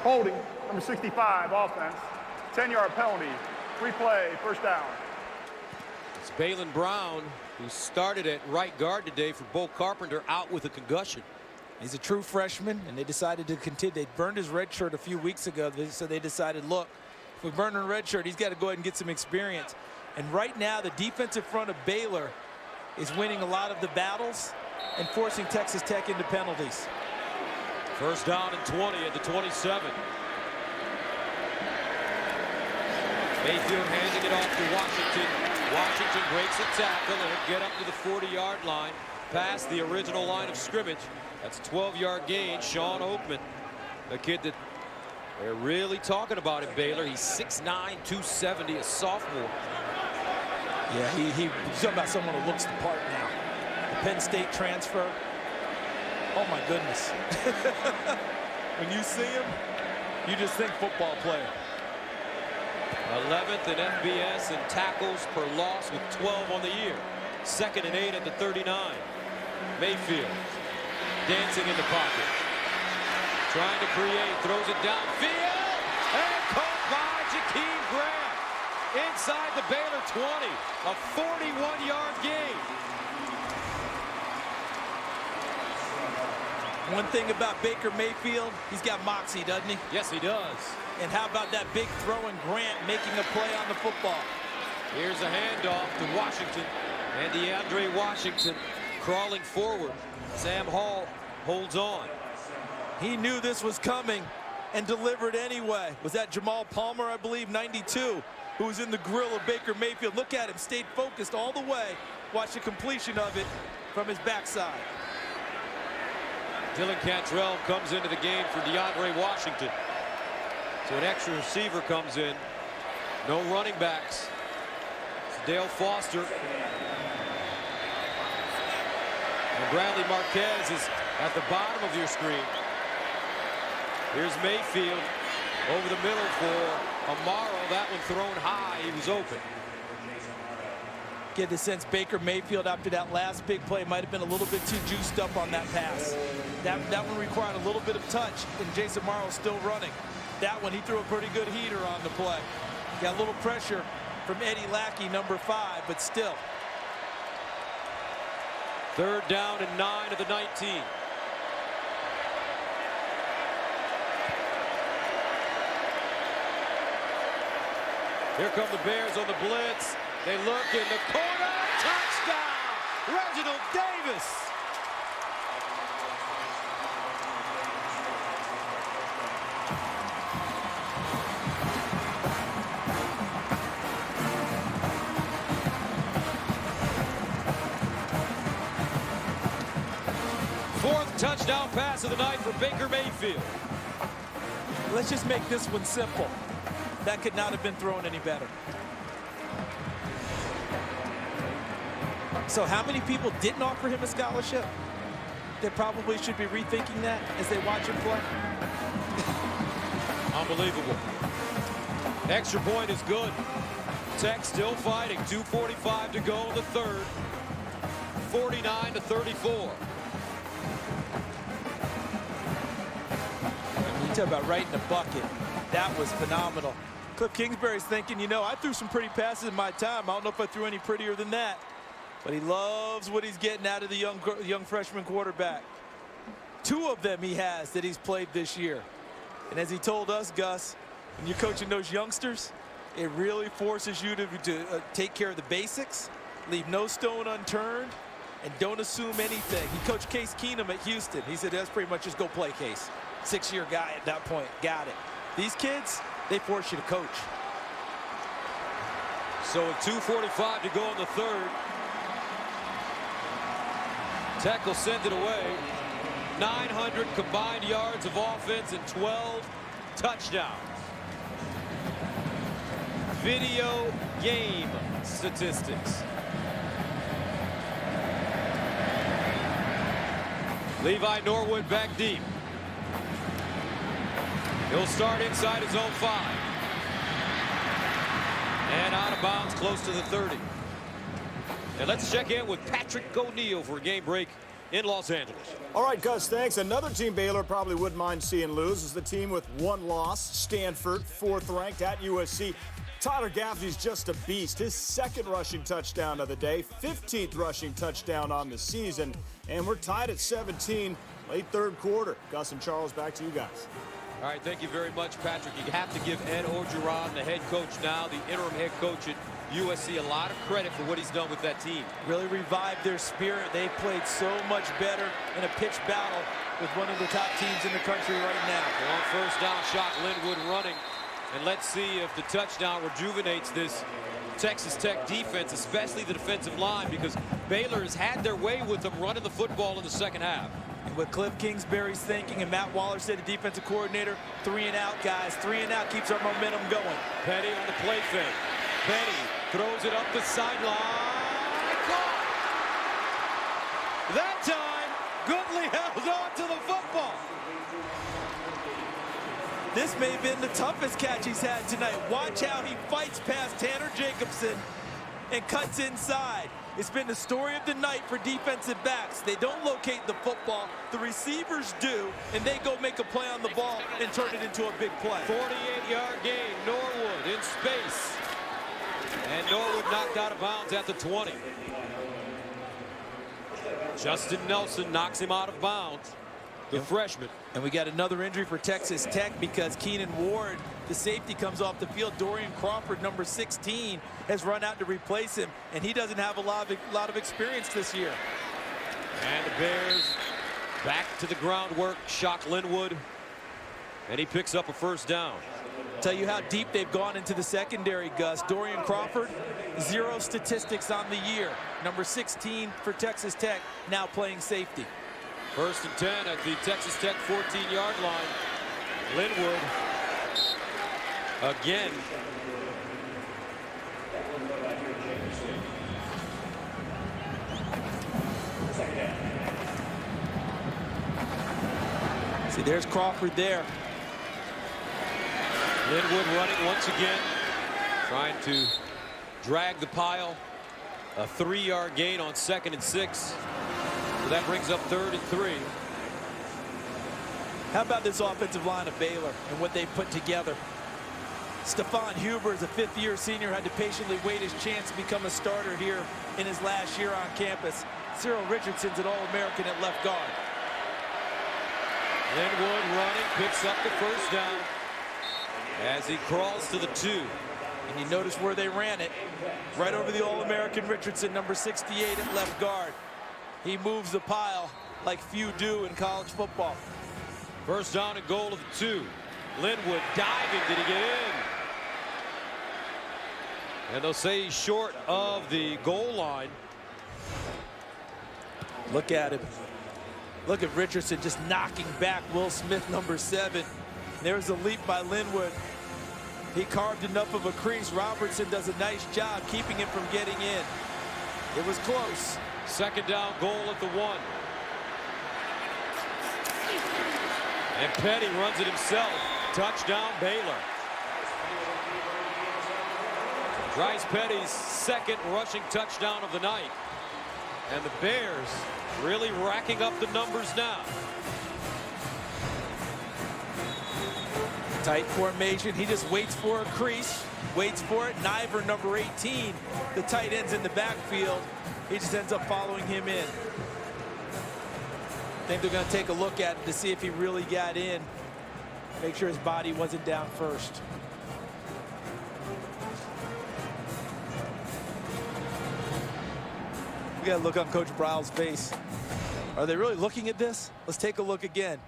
Speaker 6: Holding, number 65, offense. 10-yard penalty. Replay, first down.
Speaker 2: It's Balin Brown, who started at right guard today for Bo Carpenter, out with a concussion.
Speaker 3: He's a true freshman, and they decided to continue. They burned his red shirt a few weeks ago, so they decided, look, if we burn a red shirt, he's got to go ahead and get some experience. And right now, the defensive front of Baylor is winning a lot of the battles and forcing Texas Tech into penalties.
Speaker 2: First down and 20 at the 27. Mayfield handing it off to Washington. Washington breaks a tackle and he'll get up to the 40-yard line, past the original line of scrimmage. That's a 12-yard gain. Sean Oakman, the kid that they're really talking about at Baylor. He's 6'9", 270, a sophomore.
Speaker 3: Yeah, he's talking about someone who looks the part now. The Penn State transfer. Oh, my goodness. When you see him, you just think football player.
Speaker 2: 11th in FBS in tackles per loss with 12 on the year. 2nd and 8 at the 39. Mayfield dancing in the pocket. Trying to create, throws it downfield, and caught by Jakeem Grant. Inside the Baylor 20, a 41-yard gain.
Speaker 3: One thing about Baker Mayfield, he's got moxie, doesn't he?
Speaker 2: Yes, he does.
Speaker 3: And how about that big throw and Grant making a play on the football?
Speaker 2: Here's a handoff to Washington, and DeAndre Washington crawling forward. Sam Hall holds on.
Speaker 3: He knew this was coming and delivered anyway. Was that Jamal Palmer, I believe, 92, who was in the grill of Baker Mayfield? Look at him, stayed focused all the way. Watch the completion of it from his backside.
Speaker 2: Dylan Cantrell comes into the game for DeAndre Washington. So an extra receiver comes in. No running backs. It's Dale Foster. And Bradley Marquez is at the bottom of your screen. Here's Mayfield over the middle for Amaro. That one thrown high. He was open.
Speaker 3: Get the sense Baker Mayfield, after that last big play, might have been a little bit too juiced up on that pass. That one required a little bit of touch, and Jason Morrow's still running. That one, he threw a pretty good heater on the play. Got a little pressure from Eddie Lackey, number 5, but still.
Speaker 2: 3rd down and 9 of the 19. Here come the Bears on the blitz. They look in the corner. Touchdown! Reginald Davis. Fourth touchdown pass of the night for Baker Mayfield.
Speaker 3: Let's just make this one simple. That could not have been thrown any better. So how many people didn't offer him a scholarship? They probably should be rethinking that as they watch him play.
Speaker 2: Unbelievable. Extra point is good. Tech still fighting. 2:45 to go in the 3rd. 49-34.
Speaker 3: You talk about right in the bucket. That was phenomenal. Cliff Kingsbury's thinking, you know, I threw some pretty passes in my time. I don't know if I threw any prettier than that. But he loves what he's getting out of the young freshman quarterback. 2 of them he has that he's played this year. And as he told us, Gus, when you're coaching those youngsters, it really forces you to take care of the basics, leave no stone unturned, and don't assume anything. He coached Case Keenum at Houston. He said, that's pretty much just go play, Case. 6-year guy at that point. Got it. These kids, they force you to coach.
Speaker 2: So with 2:45 to go in the 3rd, Tech will send it away. 900 combined yards of offense and 12 touchdowns. Video game statistics. Levi Norwood back deep. He'll start inside his own 5. And out of bounds close to the 30. And let's check in with Patrick O'Neal for a game break in Los Angeles.
Speaker 8: All right, Gus, thanks. Another team Baylor probably wouldn't mind seeing lose is the team with 1 loss, Stanford, 4th ranked at USC. Tyler Gaffney's just a beast. His 2nd rushing touchdown of the day, 15th rushing touchdown on the season. And we're tied at 17, late 3rd quarter. Gus and Charles, back to you guys.
Speaker 2: All right, thank you very much, Patrick. You have to give Ed Orgeron, the head coach now, the interim head coach at USC, a lot of credit for what he's done with that team.
Speaker 3: Really revived their spirit. They played so much better in a pitched battle with one of the top teams in the country right now.
Speaker 2: On first down, Shock Linwood running. And let's see if the touchdown rejuvenates this Texas Tech defense, especially the defensive line, because Baylor has had their way with them running the football in the 2nd half.
Speaker 3: And what Cliff Kingsbury's thinking, and Matt Waller said, the defensive coordinator, 3 and out, guys. 3 and out keeps our momentum going.
Speaker 2: Petty on the play fake. Petty throws it up the sideline. Caught! That time, Goodley held on to the football.
Speaker 3: This may have been the toughest catch he's had tonight. Watch how he fights past Tanner Jacobson and cuts inside. It's been the story of the night for defensive backs. They don't locate the football. The receivers do, and they go make a play on the ball and turn it into a big play.
Speaker 2: 48-yard gain. Norwood in space. And Norwood knocked out of bounds at the 20. Justin Nelson knocks him out of bounds, the freshman.
Speaker 3: And we got another injury for Texas Tech because Keenan Ward, the safety, comes off the field. Dorian Crawford, number 16, has run out to replace him, and he doesn't have a lot of experience this year.
Speaker 2: And the Bears back to the groundwork. Shock Linwood, and he picks up a first down.
Speaker 3: Tell you how deep they've gone into the secondary, Gus. Dorian Crawford, 0 statistics on the year. Number 16 for Texas Tech, now playing safety.
Speaker 2: 1st and 10 at the Texas Tech 14-yard line. Linwood again.
Speaker 3: See, there's Crawford there.
Speaker 2: Linwood running once again, trying to drag the pile. A 3-yard gain on 2nd and 6. So that brings up 3rd and 3.
Speaker 3: How about this offensive line of Baylor and what they put together? Stephon Huber, as a 5th-year senior, had to patiently wait his chance to become a starter here in his last year on campus. Cyril Richardson's an All-American at left guard.
Speaker 2: Linwood running, picks up the first down as he crawls to the 2.
Speaker 3: And you notice where they ran it. Right over the All-American Richardson, number 68 at left guard. He moves the pile like few do in college football.
Speaker 2: First down and goal of the 2. Linwood diving. Did he get in? And they'll say he's short of the goal line.
Speaker 3: Look at him. Look at Richardson just knocking back Will Smith, number 7. There's a leap by Linwood. He carved enough of a crease. Robertson does a nice job keeping him from getting in. It was close.
Speaker 2: Second down, goal at the 1. And Petty runs it himself. Touchdown, Baylor. Bryce Petty's 2nd rushing touchdown of the night. And the Bears really racking up the numbers now.
Speaker 3: Tight formation. He just waits for a crease. Waits for it. Niver, number 18. The tight end's in the backfield. He just ends up following him in. I think they're going to take a look at it to see if he really got in. Make sure his body wasn't down first. We got to look on Coach Browell's face. Are they really looking at this? Let's take a look again.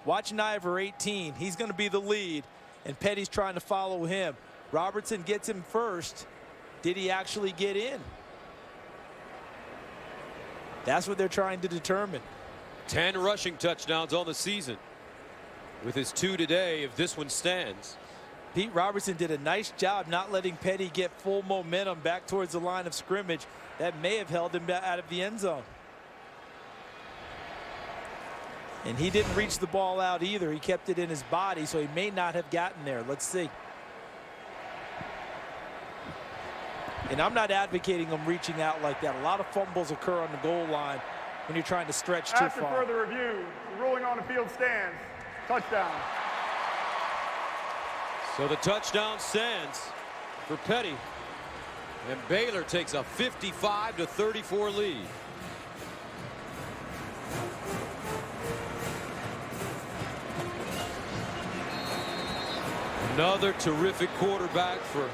Speaker 3: Watch Niver, 18. He's going to be the lead, and Petty's trying to follow him. Robertson gets him first. Did he actually get in? That's what they're trying to determine.
Speaker 2: 10 rushing touchdowns on the season. With his 2 today, if this one stands.
Speaker 3: Pete Robertson did a nice job not letting Petty get full momentum back towards the line of scrimmage. That may have held him out of the end zone. And he didn't reach the ball out either. He kept it in his body, so he may not have gotten there. Let's see. And I'm not advocating him reaching out like that. A lot of fumbles occur on the goal line when you're trying to stretch too
Speaker 6: After
Speaker 3: far.
Speaker 6: further review, the ruling on the field stands. Touchdown.
Speaker 2: So the touchdown stands for Petty. And Baylor takes a 55-34 lead. Another terrific quarterback for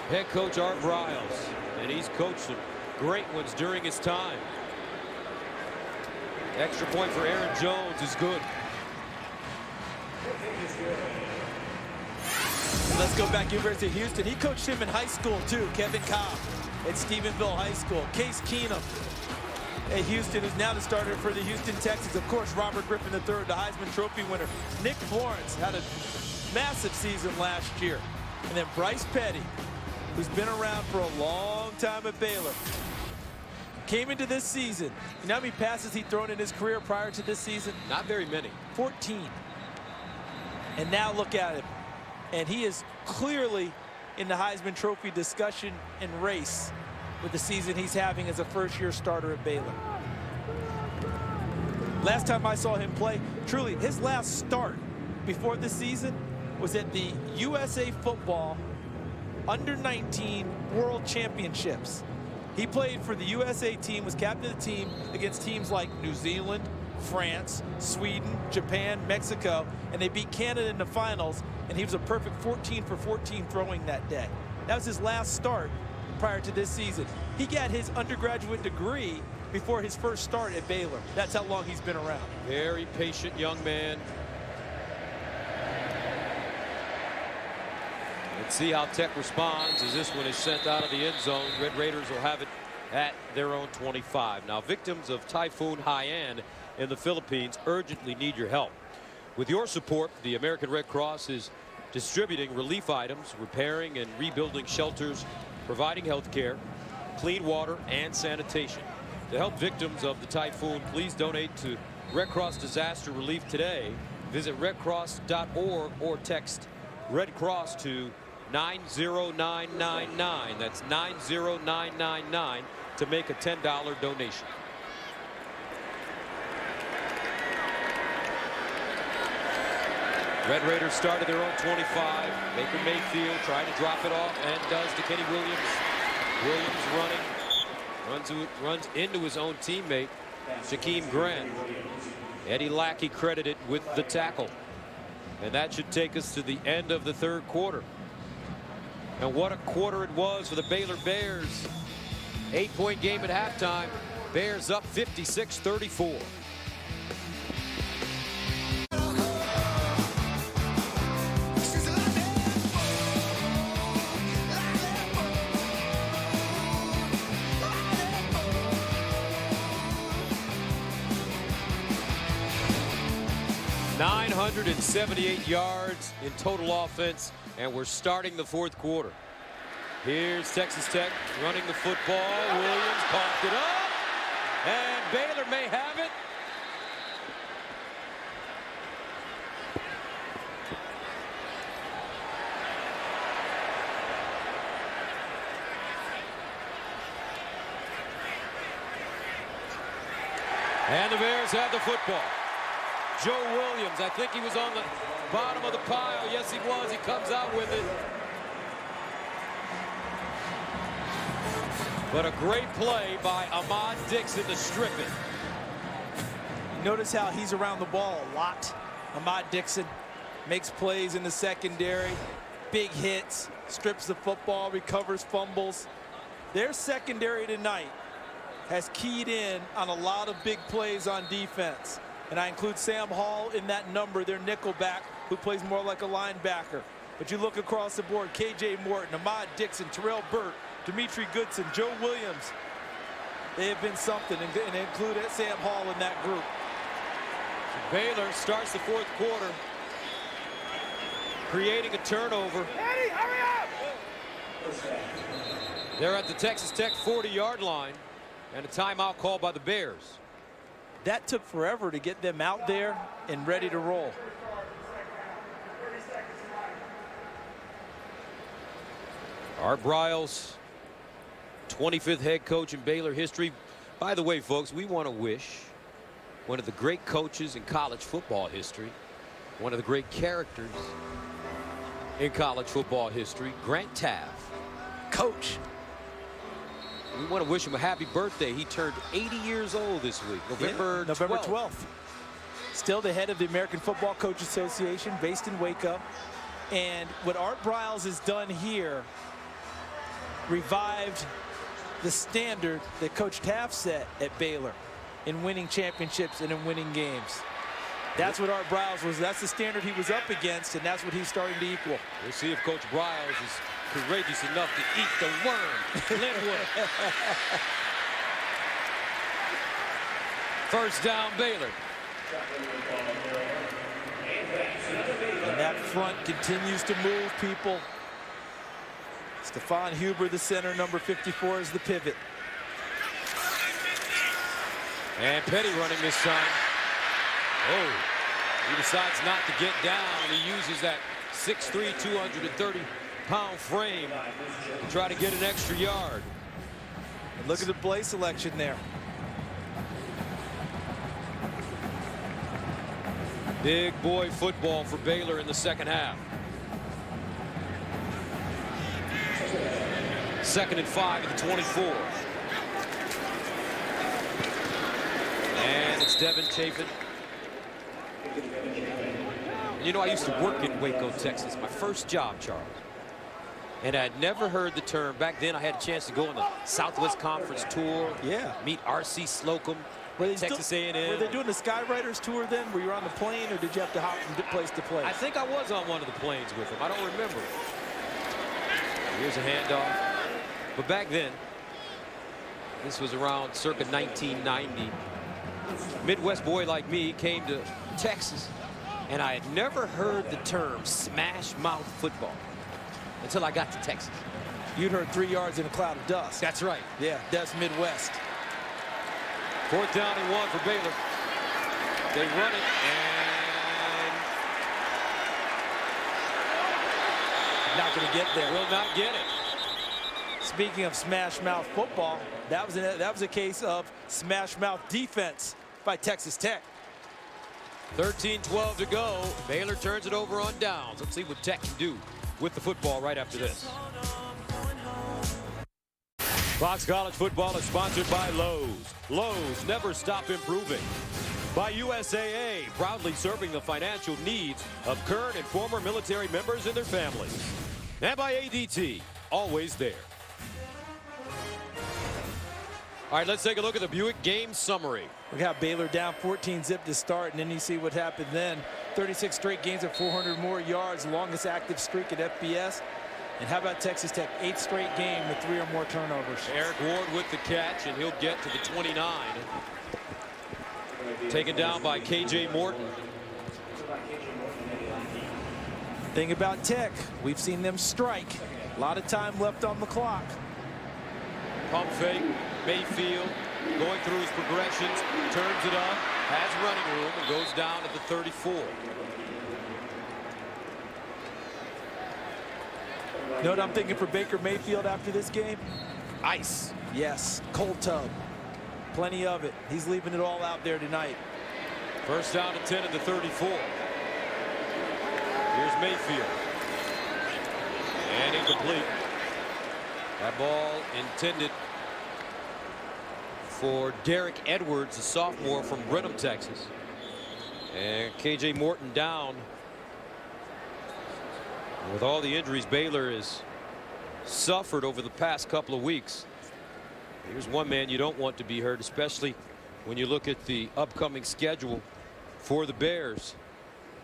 Speaker 2: head coach Art Briles. And he's coached some great ones during his time. Extra point for Aaron Jones is good.
Speaker 3: Let's go back to University of Houston. He coached him in high school too. Kevin Cobb at Stephenville High School. Case Keenum at Houston, who's now the starter for the Houston Texans. Of course, Robert Griffin III, the Heisman Trophy winner. Nick Florence had a massive season last year. And then Bryce Petty, who's been around for a long time at Baylor, came into this season. You know how many passes he'd thrown in his career prior to this season?
Speaker 2: Not very many.
Speaker 3: 14. And now look at him. And he is clearly in the Heisman Trophy discussion and race with the season he's having as a first-year starter at Baylor. Last time I saw him play, truly, his last start before this season was at the USA Football Under-19 World Championships. He played for the USA team, was captain of the team against teams like New Zealand, France, Sweden, Japan, Mexico, and they beat Canada in the finals, and he was a perfect 14 for 14 throwing that day. That was his last start prior to this season. He got his undergraduate degree before his first start at Baylor. That's how long he's been around.
Speaker 2: Very patient young man. Let's see how Tech responds as this one is sent out of the end zone. Red Raiders will have it at their own 25. Now, victims of Typhoon Haiyan in the Philippines urgently need your help. With your support, the American Red Cross is distributing relief items, repairing and rebuilding shelters, providing health care, clean water, and sanitation. To help victims of the typhoon, please donate to Red Cross Disaster Relief today. Visit redcross.org or text Red Cross to 90999. That's 90999 to make a $10 donation. Red Raiders started their own 25. Baker Mayfield trying to drop it off and does to Kenny Williams. Williams runs into his own teammate, Shaquem Grant. Eddie Lackey credited with the tackle. And that should take us to the end of the third quarter. And what a quarter it was for the Baylor Bears. 8-point game at halftime. Bears up 56-34. .978 yards in total offense, and we're starting the fourth quarter. Here's Texas Tech running the football. Williams popped it up, and Baylor may have it. And the Bears have the football. Joe Williams, I think he was on the bottom of the pile. Yes, he was. He comes out with it. But a great play by Ahmad Dixon to strip it.
Speaker 3: Notice how he's around the ball a lot. Ahmad Dixon makes plays in the secondary, big hits, strips the football, recovers fumbles. Their secondary tonight has keyed in on a lot of big plays on defense. And I include Sam Hall in that number, their nickelback, who plays more like a linebacker. But you look across the board, K.J. Morton, Ahmad Dixon, Terrell Burt, Dimitri Goodson, Joe Williams. They have been something, and include Sam Hall in that group.
Speaker 2: Baylor starts the fourth quarter, creating a turnover.
Speaker 6: Eddie, hurry up!
Speaker 2: They're at the Texas Tech 40-yard line, and a timeout called by the Bears.
Speaker 3: That took forever to get them out there and ready to roll.
Speaker 2: Art Briles, 25th head coach in Baylor history. By the way, folks, we want to wish one of the great coaches in college football history, one of the great characters in college football history, Grant Taft.
Speaker 3: Coach.
Speaker 2: We want to wish him a happy birthday. He turned 80 years old this week, November
Speaker 3: 12th. Still the head of the American Football Coach Association, based in Waco. And what Art Briles has done here, revived the standard that Coach Taft set at Baylor in winning championships and in winning games. That's what Art Briles was. That's the standard he was up against, and that's what he's starting to equal.
Speaker 2: We'll see if Coach Briles is courageous enough to eat the worm. Linwood. First down, Baylor.
Speaker 3: And that front continues to move people. Stephon Huber, the center, number 54, is the pivot.
Speaker 2: And Petty running this time. Oh, he decides not to get down. He uses that 6'3", 230-pound frame to try to get an extra yard.
Speaker 3: And look at the play selection there.
Speaker 2: Big boy football for Baylor in the second half. 2nd and 5 at the 24. And it's Devin Chafin. You know, I used to work in Waco, Texas, my first job, Charles. And I'd never heard the term. Back then, I had a chance to go on the Southwest Conference tour.
Speaker 3: Yeah.
Speaker 2: Meet R.C. Slocum, Texas A&M.
Speaker 3: Were they doing the Skywriters tour then? Were you on the plane, or did you have to hop from place to place?
Speaker 2: I think I was on one of the planes with him. I don't remember. Here's a handoff. But back then, this was around circa 1990. Midwest boy like me came to Texas, and I had never heard the term smash mouth football until I got to Texas.
Speaker 3: You'd heard 3 yards in a cloud of dust.
Speaker 2: That's right.
Speaker 3: Yeah, that's Midwest.
Speaker 2: 4th down and 1 for Baylor. They run it, and
Speaker 3: not going to get there.
Speaker 2: Will not get it.
Speaker 3: Speaking of smash mouth football, that was a case of smash mouth defense by Texas Tech.
Speaker 2: 13-12 to go. Baylor turns it over on downs. Let's see what Tech can do with the football right after this. Fox College football is sponsored by Lowe's. Lowe's, never stop improving. By USAA, proudly serving the financial needs of current and former military members and their families. And by ADT, always there. All right, let's take a look at the Buick game summary.
Speaker 3: We got Baylor down 14-zip to start, and then you see what happened then. 36 straight games of 400 more yards, longest active streak at FBS. And how about Texas Tech? 8th straight game with 3 or more turnovers.
Speaker 2: Eric Ward with the catch, and he'll get to the 29. Taken down by KJ Morton.
Speaker 3: Thing about Tech, we've seen them strike. A lot of time left on the clock.
Speaker 2: Pump fake, Mayfield going through his progressions, turns it up, has running room, and goes down at the 34.
Speaker 3: You know what I'm thinking for Baker Mayfield after this game?
Speaker 2: Ice.
Speaker 3: Yes, cold tub. Plenty of it. He's leaving it all out there tonight.
Speaker 2: First down to 10 at the 34. Here's Mayfield. And incomplete. That ball intended for Derek Edwards, a sophomore from Brenham, Texas. And KJ Morton down. With all the injuries Baylor has suffered over the past couple of weeks, here's one man you don't want to be hurt, especially when you look at the upcoming schedule for the Bears.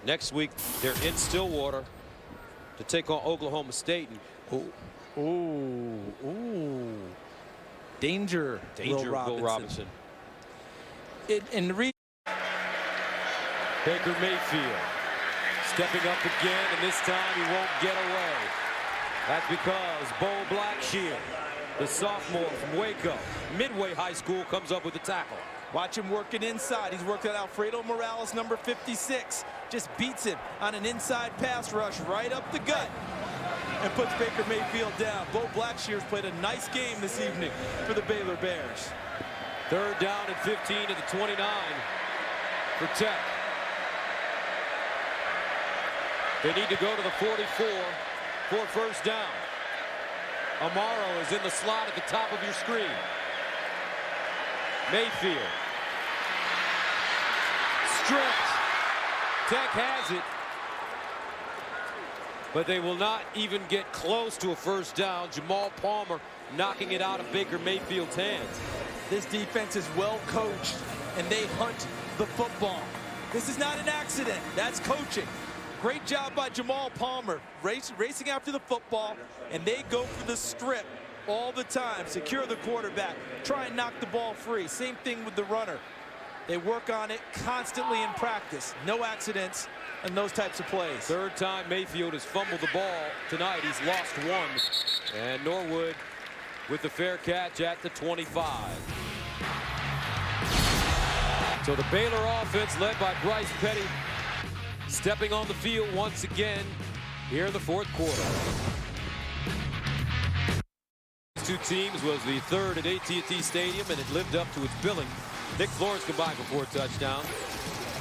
Speaker 2: Next week, they're in Stillwater to take on Oklahoma State. And
Speaker 3: Danger,
Speaker 2: Will Robinson.
Speaker 3: Baker
Speaker 2: Mayfield stepping up again, and this time he won't get away. That's because Bo Blackshear, the sophomore from Waco, Midway High School, comes up with the tackle.
Speaker 3: Watch him working inside. He's working Alfredo Morales, number 56. Just beats him on an inside pass rush right up the gut and puts Baker Mayfield down. Bo Blackshear's played a nice game this evening for the Baylor Bears.
Speaker 2: Third down and 15 to the 29 for Tech. They need to go to the 44 for first down. Amaro is in the slot at the top of your screen. Mayfield. Stripped. Tech has it. But they will not even get close to a first down. Jamal Palmer knocking it out of Baker Mayfield's hands.
Speaker 3: This defense is well coached, and they hunt the football. This is not an accident. That's coaching. Great job by Jamal Palmer, racing after the football, and they go for the strip all the time. Secure the quarterback, try and knock the ball free. Same thing with the runner. They work on it constantly in practice. No accidents in those types of plays.
Speaker 2: Third time Mayfield has fumbled the ball tonight. He's lost one. And Norwood with the fair catch at the 25. So the Baylor offense led by Bryce Petty stepping on the field once again here in the fourth quarter. These two teams was the third at AT&T Stadium, and it lived up to its billing. Nick Flores combined for 4 touchdowns.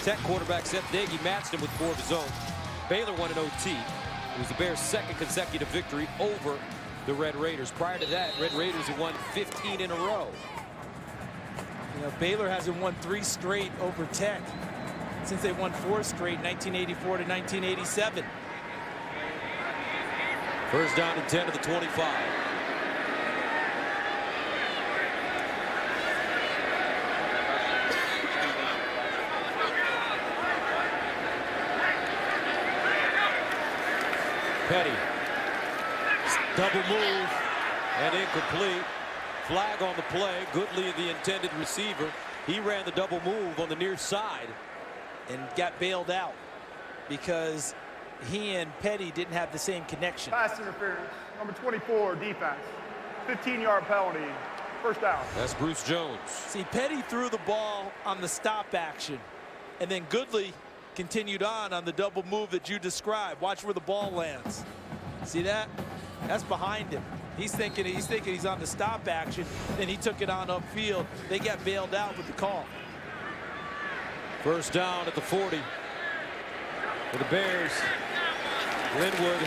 Speaker 2: Tech quarterback Seth Nagy matched him with 4 of his own. Baylor won an OT. It was the Bears' second consecutive victory over the Red Raiders. Prior to that, Red Raiders had won 15 in a row.
Speaker 3: You know, Baylor hasn't won 3 straight over Tech since they won 4 straight, 1984 to 1987.
Speaker 2: First down and 10 to the 25. Petty. Double move and incomplete. Flag on the play. Goodley, the intended receiver. He ran the double move on the near side
Speaker 3: and got bailed out because he and Petty didn't have the same connection.
Speaker 6: Pass interference, number 24, defense. 15-yard penalty, first down.
Speaker 2: That's Bruce Jones.
Speaker 3: See, Petty threw the ball on the stop action, and then Goodley continued on the double move that you described. Watch where the ball lands. See that? That's behind him. He's thinking he's on the stop action. Then he took it on upfield. They got bailed out with the call.
Speaker 2: First down at the 40 for the Bears. Linwood.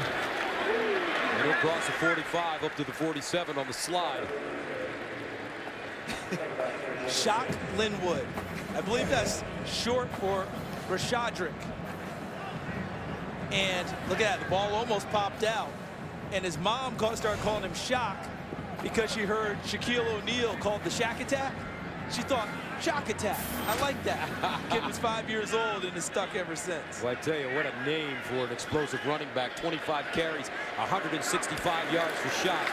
Speaker 2: And he'll cross the 45 up to the 47 on the slide.
Speaker 3: Shock Linwood. I believe that's short for Rashadrick. And look at that, the ball almost popped out. And his mom started calling him Shock because she heard Shaquille O'Neal called the Shaq Attack. She thought, Shock Attack. I like that. Kid was 5 years old and has stuck ever since.
Speaker 2: Well, I tell you, what a name for an explosive running back. 25 carries, 165 yards for Shock.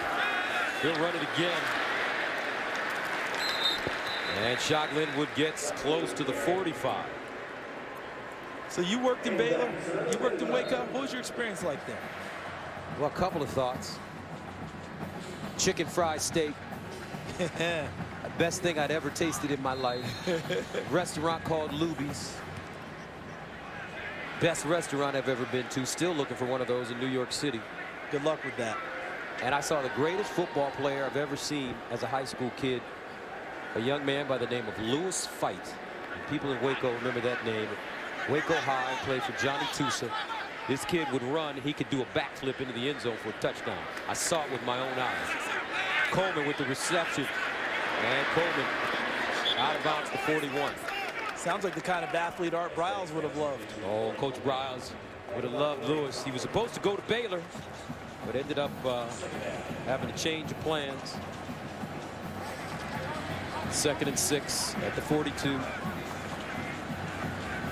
Speaker 2: He'll run it again. And Shock Linwood gets close to the 45.
Speaker 3: So you worked in Baylor, you worked in Waco. What was your experience like there?
Speaker 2: Well, a couple of thoughts. Chicken fried steak. Best thing I'd ever tasted in my life. Restaurant called Luby's. Best restaurant I've ever been to. Still looking for one of those in New York City.
Speaker 3: Good luck with that.
Speaker 2: And I saw the greatest football player I've ever seen as a high school kid. A young man by the name of Louis Fight. People in Waco remember that name. Waco High, played for Johnny Tusa. This kid would run. He could do a backflip into the end zone for a touchdown. I saw it with my own eyes. Coleman with the reception. And Coleman out of bounds to 41.
Speaker 3: Sounds like the kind of athlete Art Briles would have loved.
Speaker 2: Oh, Coach Briles would have loved Lewis. He was supposed to go to Baylor, but ended up having a change of plans. 2nd and 6 at the 42.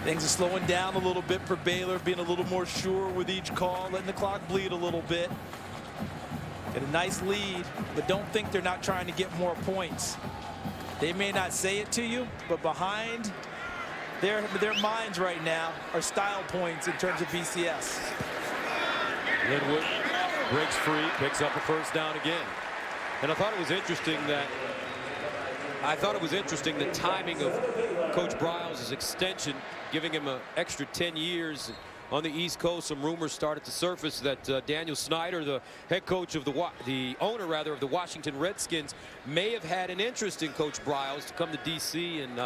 Speaker 3: Things are slowing down a little bit for Baylor, being a little more sure with each call, letting the clock bleed a little bit. Get a nice lead, but don't think they're not trying to get more points. They may not say it to you, but behind their minds right now are style points in terms of BCS.
Speaker 2: Linwood breaks free, picks up a first down again. And I thought it was interesting the timing of Coach Briles' extension, giving him an extra 10 years on the East Coast. Some rumors started to surface that Daniel Snyder, the head coach of the owner rather of the Washington Redskins, may have had an interest in Coach Briles to come to DC and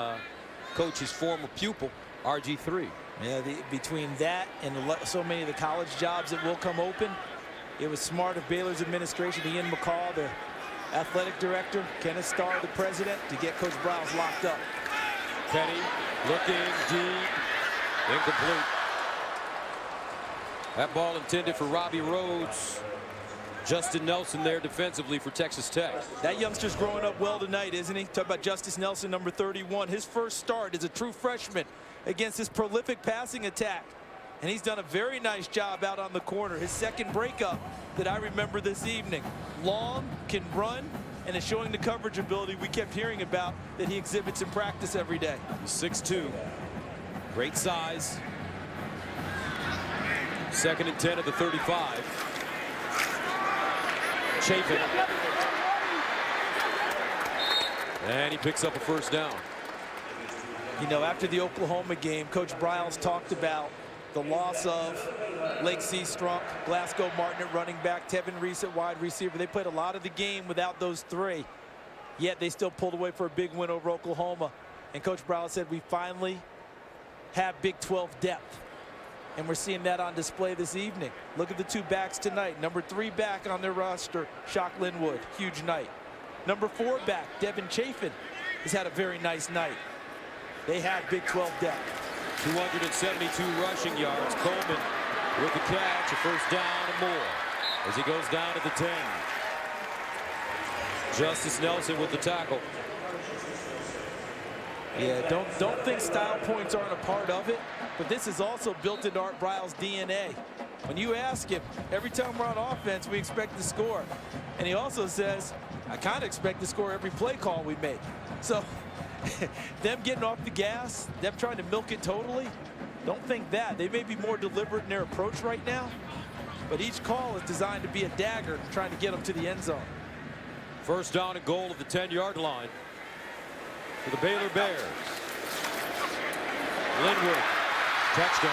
Speaker 2: coach his former pupil, RG3.
Speaker 3: Yeah, between that and so many of the college jobs that will come open, it was smart of Baylor's administration, Ian McCall, the athletic director, Kenneth Starr, the president, to get Coach Briles locked up.
Speaker 2: Penny looking deep, incomplete. That ball intended for Robbie Rhodes. Justin Nelson there defensively for Texas Tech.
Speaker 3: That youngster's growing up well tonight, isn't he? Talk about Justice Nelson, number 31. His first start as a true freshman against this prolific passing attack. And he's done a very nice job out on the corner. His second breakup that I remember this evening. Long, can run, and is showing the coverage ability we kept hearing about that he exhibits in practice every day.
Speaker 2: He's 6'2", great size. 2nd and 10 at the 35. Chafin. And he picks up a first down.
Speaker 3: You know, after the Oklahoma game, Coach Briles talked about the loss of Lake Seastrunk, Glasgow Martin at running back, Tevin Reese at wide receiver. They played a lot of the game without those three, yet they still pulled away for a big win over Oklahoma. And Coach Briles said, we finally have Big 12 depth. And we're seeing that on display this evening. Look at the two backs tonight. Number 3 back on their roster, Shock Linwood, huge night. Number 4 back, Devin Chafin, has had a very nice night. They have Big 12 depth.
Speaker 2: 272 rushing yards. Coleman with the catch, a first down and more as he goes down at the 10. Justice Nelson with the tackle.
Speaker 3: Yeah, don't think style points aren't a part of it, but this is also built into Art Briles' DNA. When you ask him, every time we're on offense, we expect to score. And he also says, I kind of expect to score every play call we make. So them getting off the gas, them trying to milk it totally, don't think that. They may be more deliberate in their approach right now, but each call is designed to be a dagger trying to get them to the end zone.
Speaker 2: First down and goal at the 10-yard line for the Baylor Bears. Linwood, touchdown.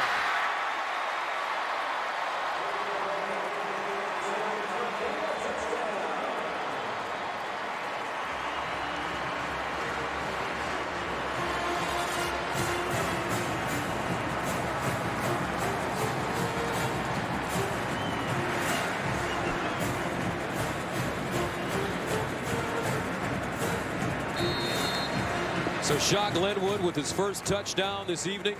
Speaker 2: So Shaw Glenwood with his first touchdown this evening.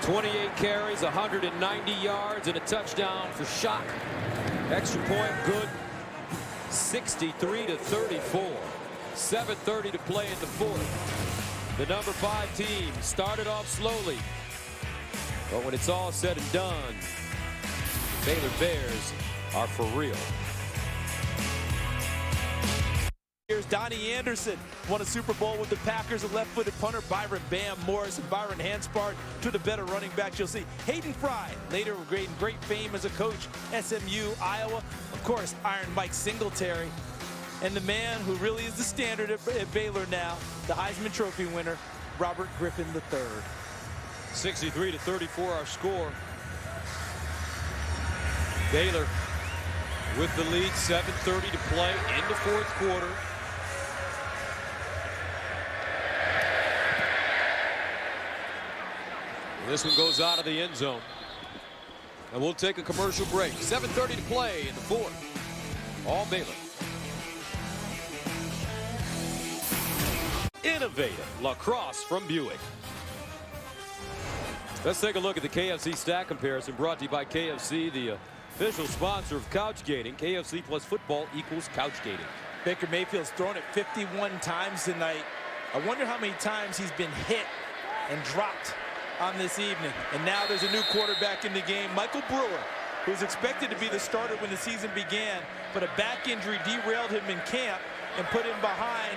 Speaker 2: 28 carries, 190 yards, and a touchdown for Shock. Extra point good. 63-34. 7:30 to play in the fourth. The number 5 team started off slowly, but when it's all said and done, Baylor Bears are for real.
Speaker 3: Here's Donnie Anderson, won a Super Bowl with the Packers. A left-footed punter, Byron Bam Morris and Byron Hanspard to the better running backs. You'll see Hayden Fry, later great fame as a coach, SMU, Iowa. Of course, Iron Mike Singletary. And the man who really is the standard at Baylor now, the Heisman Trophy winner, Robert Griffin III.
Speaker 2: 63-34 our score. Baylor with the lead, 7:30 to play in the fourth quarter. This one goes out of the end zone. And we'll take a commercial break. 7:30 to play in the fourth. All Baylor. Innovative lacrosse from Buick. Let's take a look at the KFC stat comparison brought to you by KFC, the official sponsor of couch gating. KFC plus football equals couch gating.
Speaker 3: Baker Mayfield's thrown it 51 times tonight. I wonder how many times he's been hit and dropped on this evening. And now there's a new quarterback in the game, Michael Brewer, who's expected to be the starter when the season began, but a back injury derailed him in camp and put him behind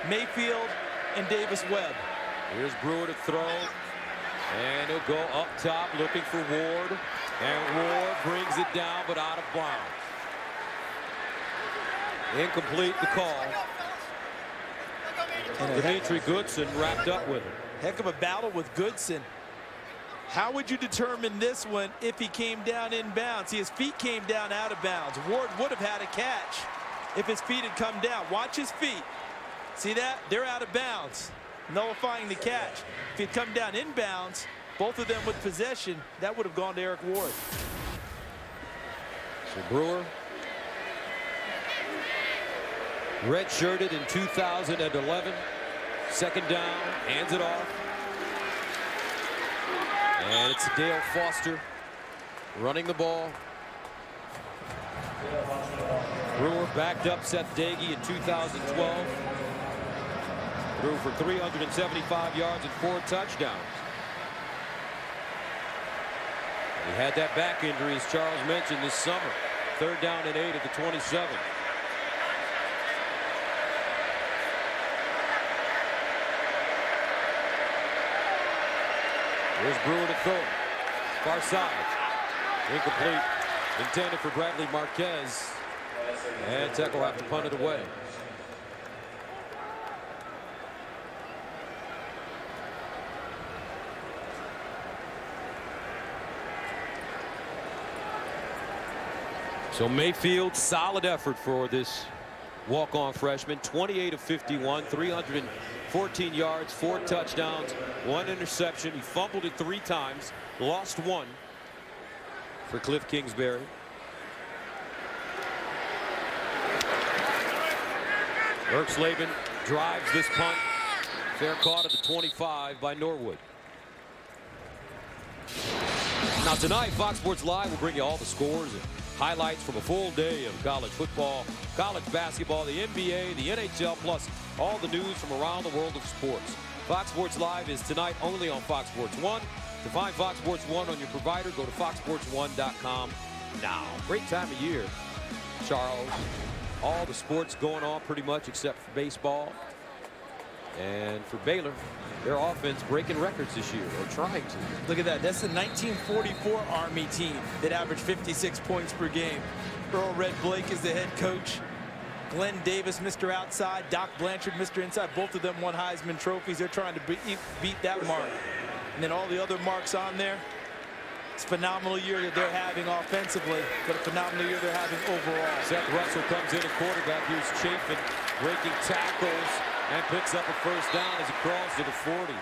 Speaker 3: Mayfield and Davis Webb.
Speaker 2: Here's Brewer to throw, and he'll go up top looking for Ward, and Ward brings it down but out of bounds. Incomplete the call. And Dimitri Goodson wrapped up with it.
Speaker 3: Heck of a battle with Goodson. How would you determine this one if he came down inbounds? See, his feet came down out of bounds. Ward would have had a catch if his feet had come down. Watch his feet. See that? They're out of bounds, nullifying the catch. If he'd come down inbounds, both of them with possession, that would have gone to Eric Ward.
Speaker 2: So Brewer, redshirted in 2011. Second down, hands it off. And it's Dale Foster running the ball. Brewer backed up Seth Dagey in 2012. Threw for 375 yards and 4 touchdowns. He had that back injury, as Charles mentioned, this summer. 3rd down and 8 at the 27. Here's Brewer to throw. Far side. Incomplete. Intended for Bradley Marquez. And Tech will have to punt it away. So Mayfield, solid effort for this walk-on freshman. 28 of 51, 314 yards, 4 touchdowns, 1 interception. He fumbled it 3 times, lost 1 for Cliff Kingsbury. Erxleben drives this punt. Fair caught at the 25 by Norwood. Now tonight, Fox Sports Live will bring you all the scores and highlights from a full day of college football, college basketball, the NBA, the NHL, plus all the news from around the world of sports. Fox Sports Live is tonight only on Fox Sports 1. To find Fox Sports 1 on your provider, go to foxsports1.com now. Great time of year, Charles. All the sports going on pretty much except for baseball. And for Baylor, their offense breaking records this year, or trying to.
Speaker 3: Look at that. That's the 1944 Army team that averaged 56 points per game. Earl Red Blake is the head coach. Glenn Davis, Mr. Outside. Doc Blanchard, Mr. Inside. Both of them won Heisman trophies. They're trying to beat that mark. And then all the other marks on there. It's a phenomenal year that they're having offensively, but a phenomenal year they're having overall.
Speaker 2: Seth Russell comes in at quarterback. Here's Chafin breaking tackles and picks up a first down as he crawls to the 40.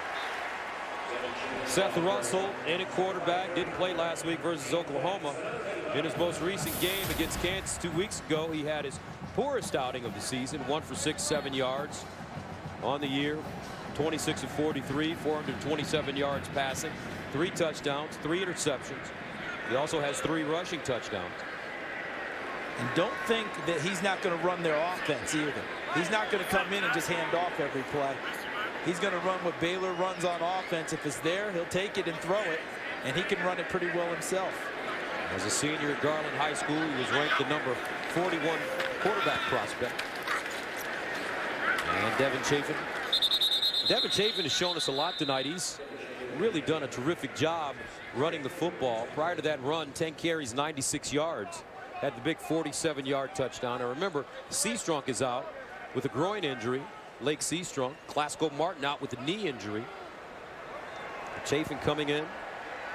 Speaker 2: Seth Russell in at quarterback. Didn't play last week versus Oklahoma. In his most recent game against Kansas 2 weeks ago, he had his poorest outing of the season, 1 for 67 yards on the year, 26 of 43, 427 yards passing, 3 touchdowns, 3 interceptions. He also has 3 rushing touchdowns.
Speaker 3: And don't think that he's not going to run their offense either. He's not going to come in and just hand off every play. He's going to run what Baylor runs on offense. If it's there, he'll take it and throw it, and he can run it pretty well himself.
Speaker 2: As a senior at Garland High School, he was ranked the number 41 quarterback prospect. And Devin Chafin has shown us a lot tonight. He's really done a terrific job running the football. Prior to that run, 10 carries, 96 yards. Had the big 47-yard touchdown. And remember, Seastrunk is out with a groin injury. Lake Seastrunk. Clasco Martin out with a knee injury. Chafin coming in.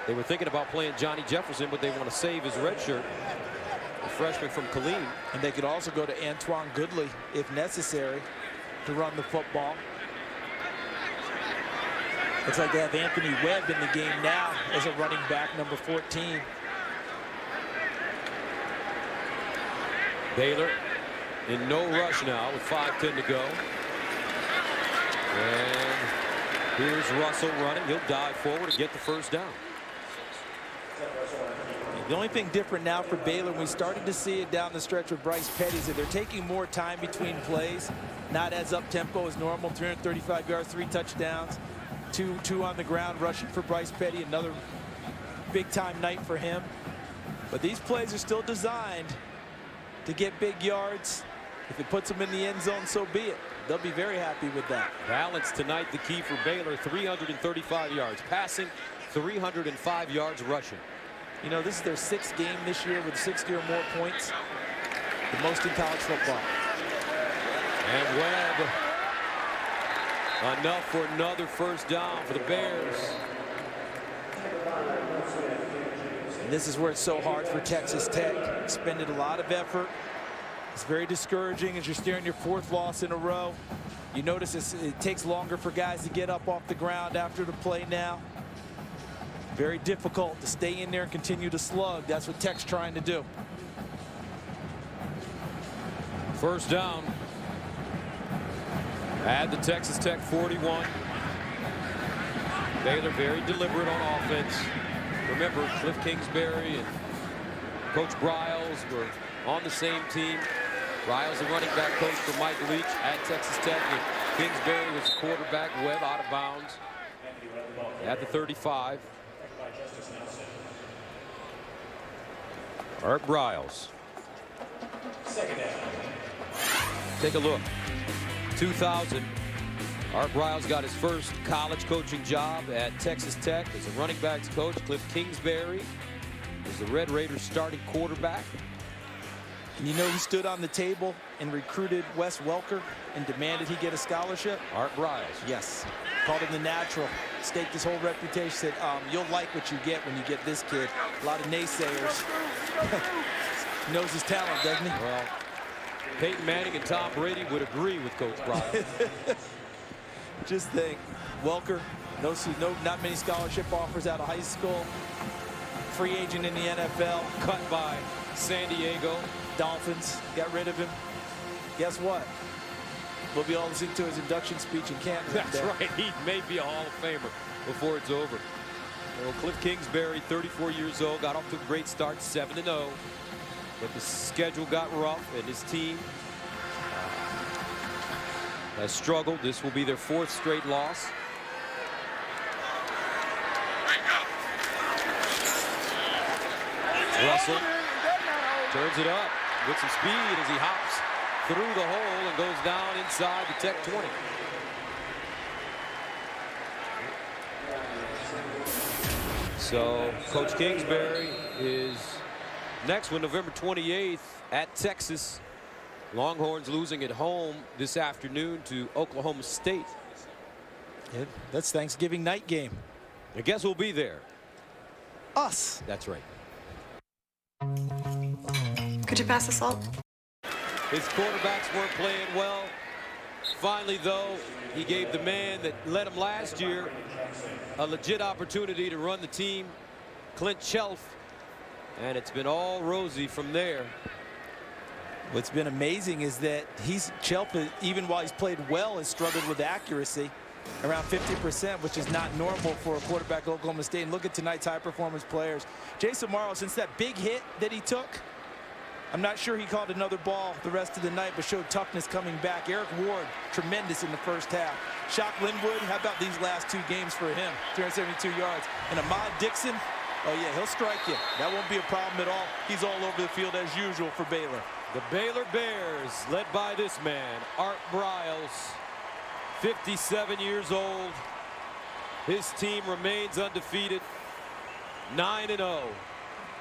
Speaker 2: They were thinking about playing Johnny Jefferson, but they want to save his red shirt. The freshman from Killeen.
Speaker 3: And they could also go to Antoine Goodley if necessary to run the football. Looks like they have Anthony Webb in the game now as a running back, number 14.
Speaker 2: Baylor in no rush now with 5:10 to go. And here's Russell running. He'll dive forward and get the first down.
Speaker 3: The only thing different now for Baylor, we started to see it down the stretch with Bryce Petty, is that they're taking more time between plays, not as up-tempo as normal. 335 yards, 3 touchdowns, two on the ground rushing for Bryce Petty. Another big-time night for him. But these plays are still designed to get big yards. If it puts them in the end zone, so be it. They'll be very happy with that.
Speaker 2: Balance tonight, the key for Baylor. 335 yards passing, 305 yards rushing.
Speaker 3: You know, this is their 6th game this year with 60 or more points, the most in college football.
Speaker 2: And Webb, enough for another first down for the Bears.
Speaker 3: And this is where it's so hard for Texas Tech. Expended a lot of effort. It's very discouraging as you're staring your 4th loss in a row. You notice it takes longer for guys to get up off the ground after the play now. Very difficult to stay in there and continue to slug. That's what Tech's trying to do.
Speaker 2: First down at the Texas Tech 41. Baylor very deliberate on offense. Remember, Cliff Kingsbury and Coach Briles were on the same team. Briles, the running back coach for Mike Leach at Texas Tech. And Kingsbury was the quarterback. Webb out of bounds at the 35. Art Briles. Take a look. 2000. Art Briles got his first college coaching job at Texas Tech as a running backs coach. Cliff Kingsbury was the Red Raiders starting quarterback.
Speaker 3: And you know who stood on the table and recruited Wes Welker and demanded he get a scholarship?
Speaker 2: Art Briles.
Speaker 3: Yes. Called him the natural. Staked his whole reputation. Said, you'll like what you get when you get this kid. A lot of naysayers. Knows his talent, doesn't he?
Speaker 2: Well, Peyton Manning and Tom Brady would agree with Coach Briles.
Speaker 3: Just think, Welker, not many scholarship offers out of high school. Free agent in the NFL.
Speaker 2: Cut by San Diego.
Speaker 3: Dolphins got rid of him. Guess what? We'll be all listening to his induction speech in Canton.
Speaker 2: That's right. He may be a Hall of Famer before it's over. Well, Cliff Kingsbury, 34 years old, got off to a great start, 7-0. But the schedule got rough, and his team has struggled. This will be their 4th straight loss. Russell turns it up with some speed as he hops through the hole and goes down inside the Tech 20. So Coach Kingsbury is next one, November 28th at Texas. Longhorns losing at home this afternoon to Oklahoma State.
Speaker 3: Yeah, that's Thanksgiving night game.
Speaker 2: I guess we'll be there.
Speaker 3: Us.
Speaker 2: That's right.
Speaker 9: Could you pass the salt?
Speaker 2: His quarterbacks weren't playing well. Finally, though, he gave the man that led him last year a legit opportunity to run the team. Clint Chelf And it's been all rosy from there.
Speaker 3: What's been amazing is that Chelpa, even while he's played well, has struggled with accuracy around 50%, which is not normal for a quarterback at Oklahoma State. And look at tonight's high-performance players. Jason Morrow, since that big hit that he took, I'm not sure he caught another ball the rest of the night, but showed toughness coming back. Eric Ward, tremendous in the first half. Shock Linwood, how about these last 2 games for him? 272 yards. And Ahmad Dixon, oh yeah, he'll strike you. That won't be a problem at all. He's all over the field as usual for Baylor.
Speaker 2: The Baylor Bears, led by this man, Art Briles, 57 years old. His team remains undefeated, 9-0,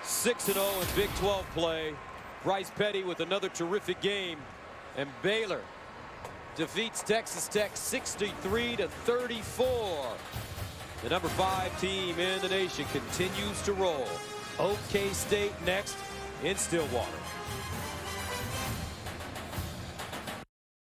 Speaker 2: 6-0 in Big 12 play. Bryce Petty with another terrific game, and Baylor defeats Texas Tech 63-34. The number 5 team in the nation continues to roll. OK State next in Stillwater.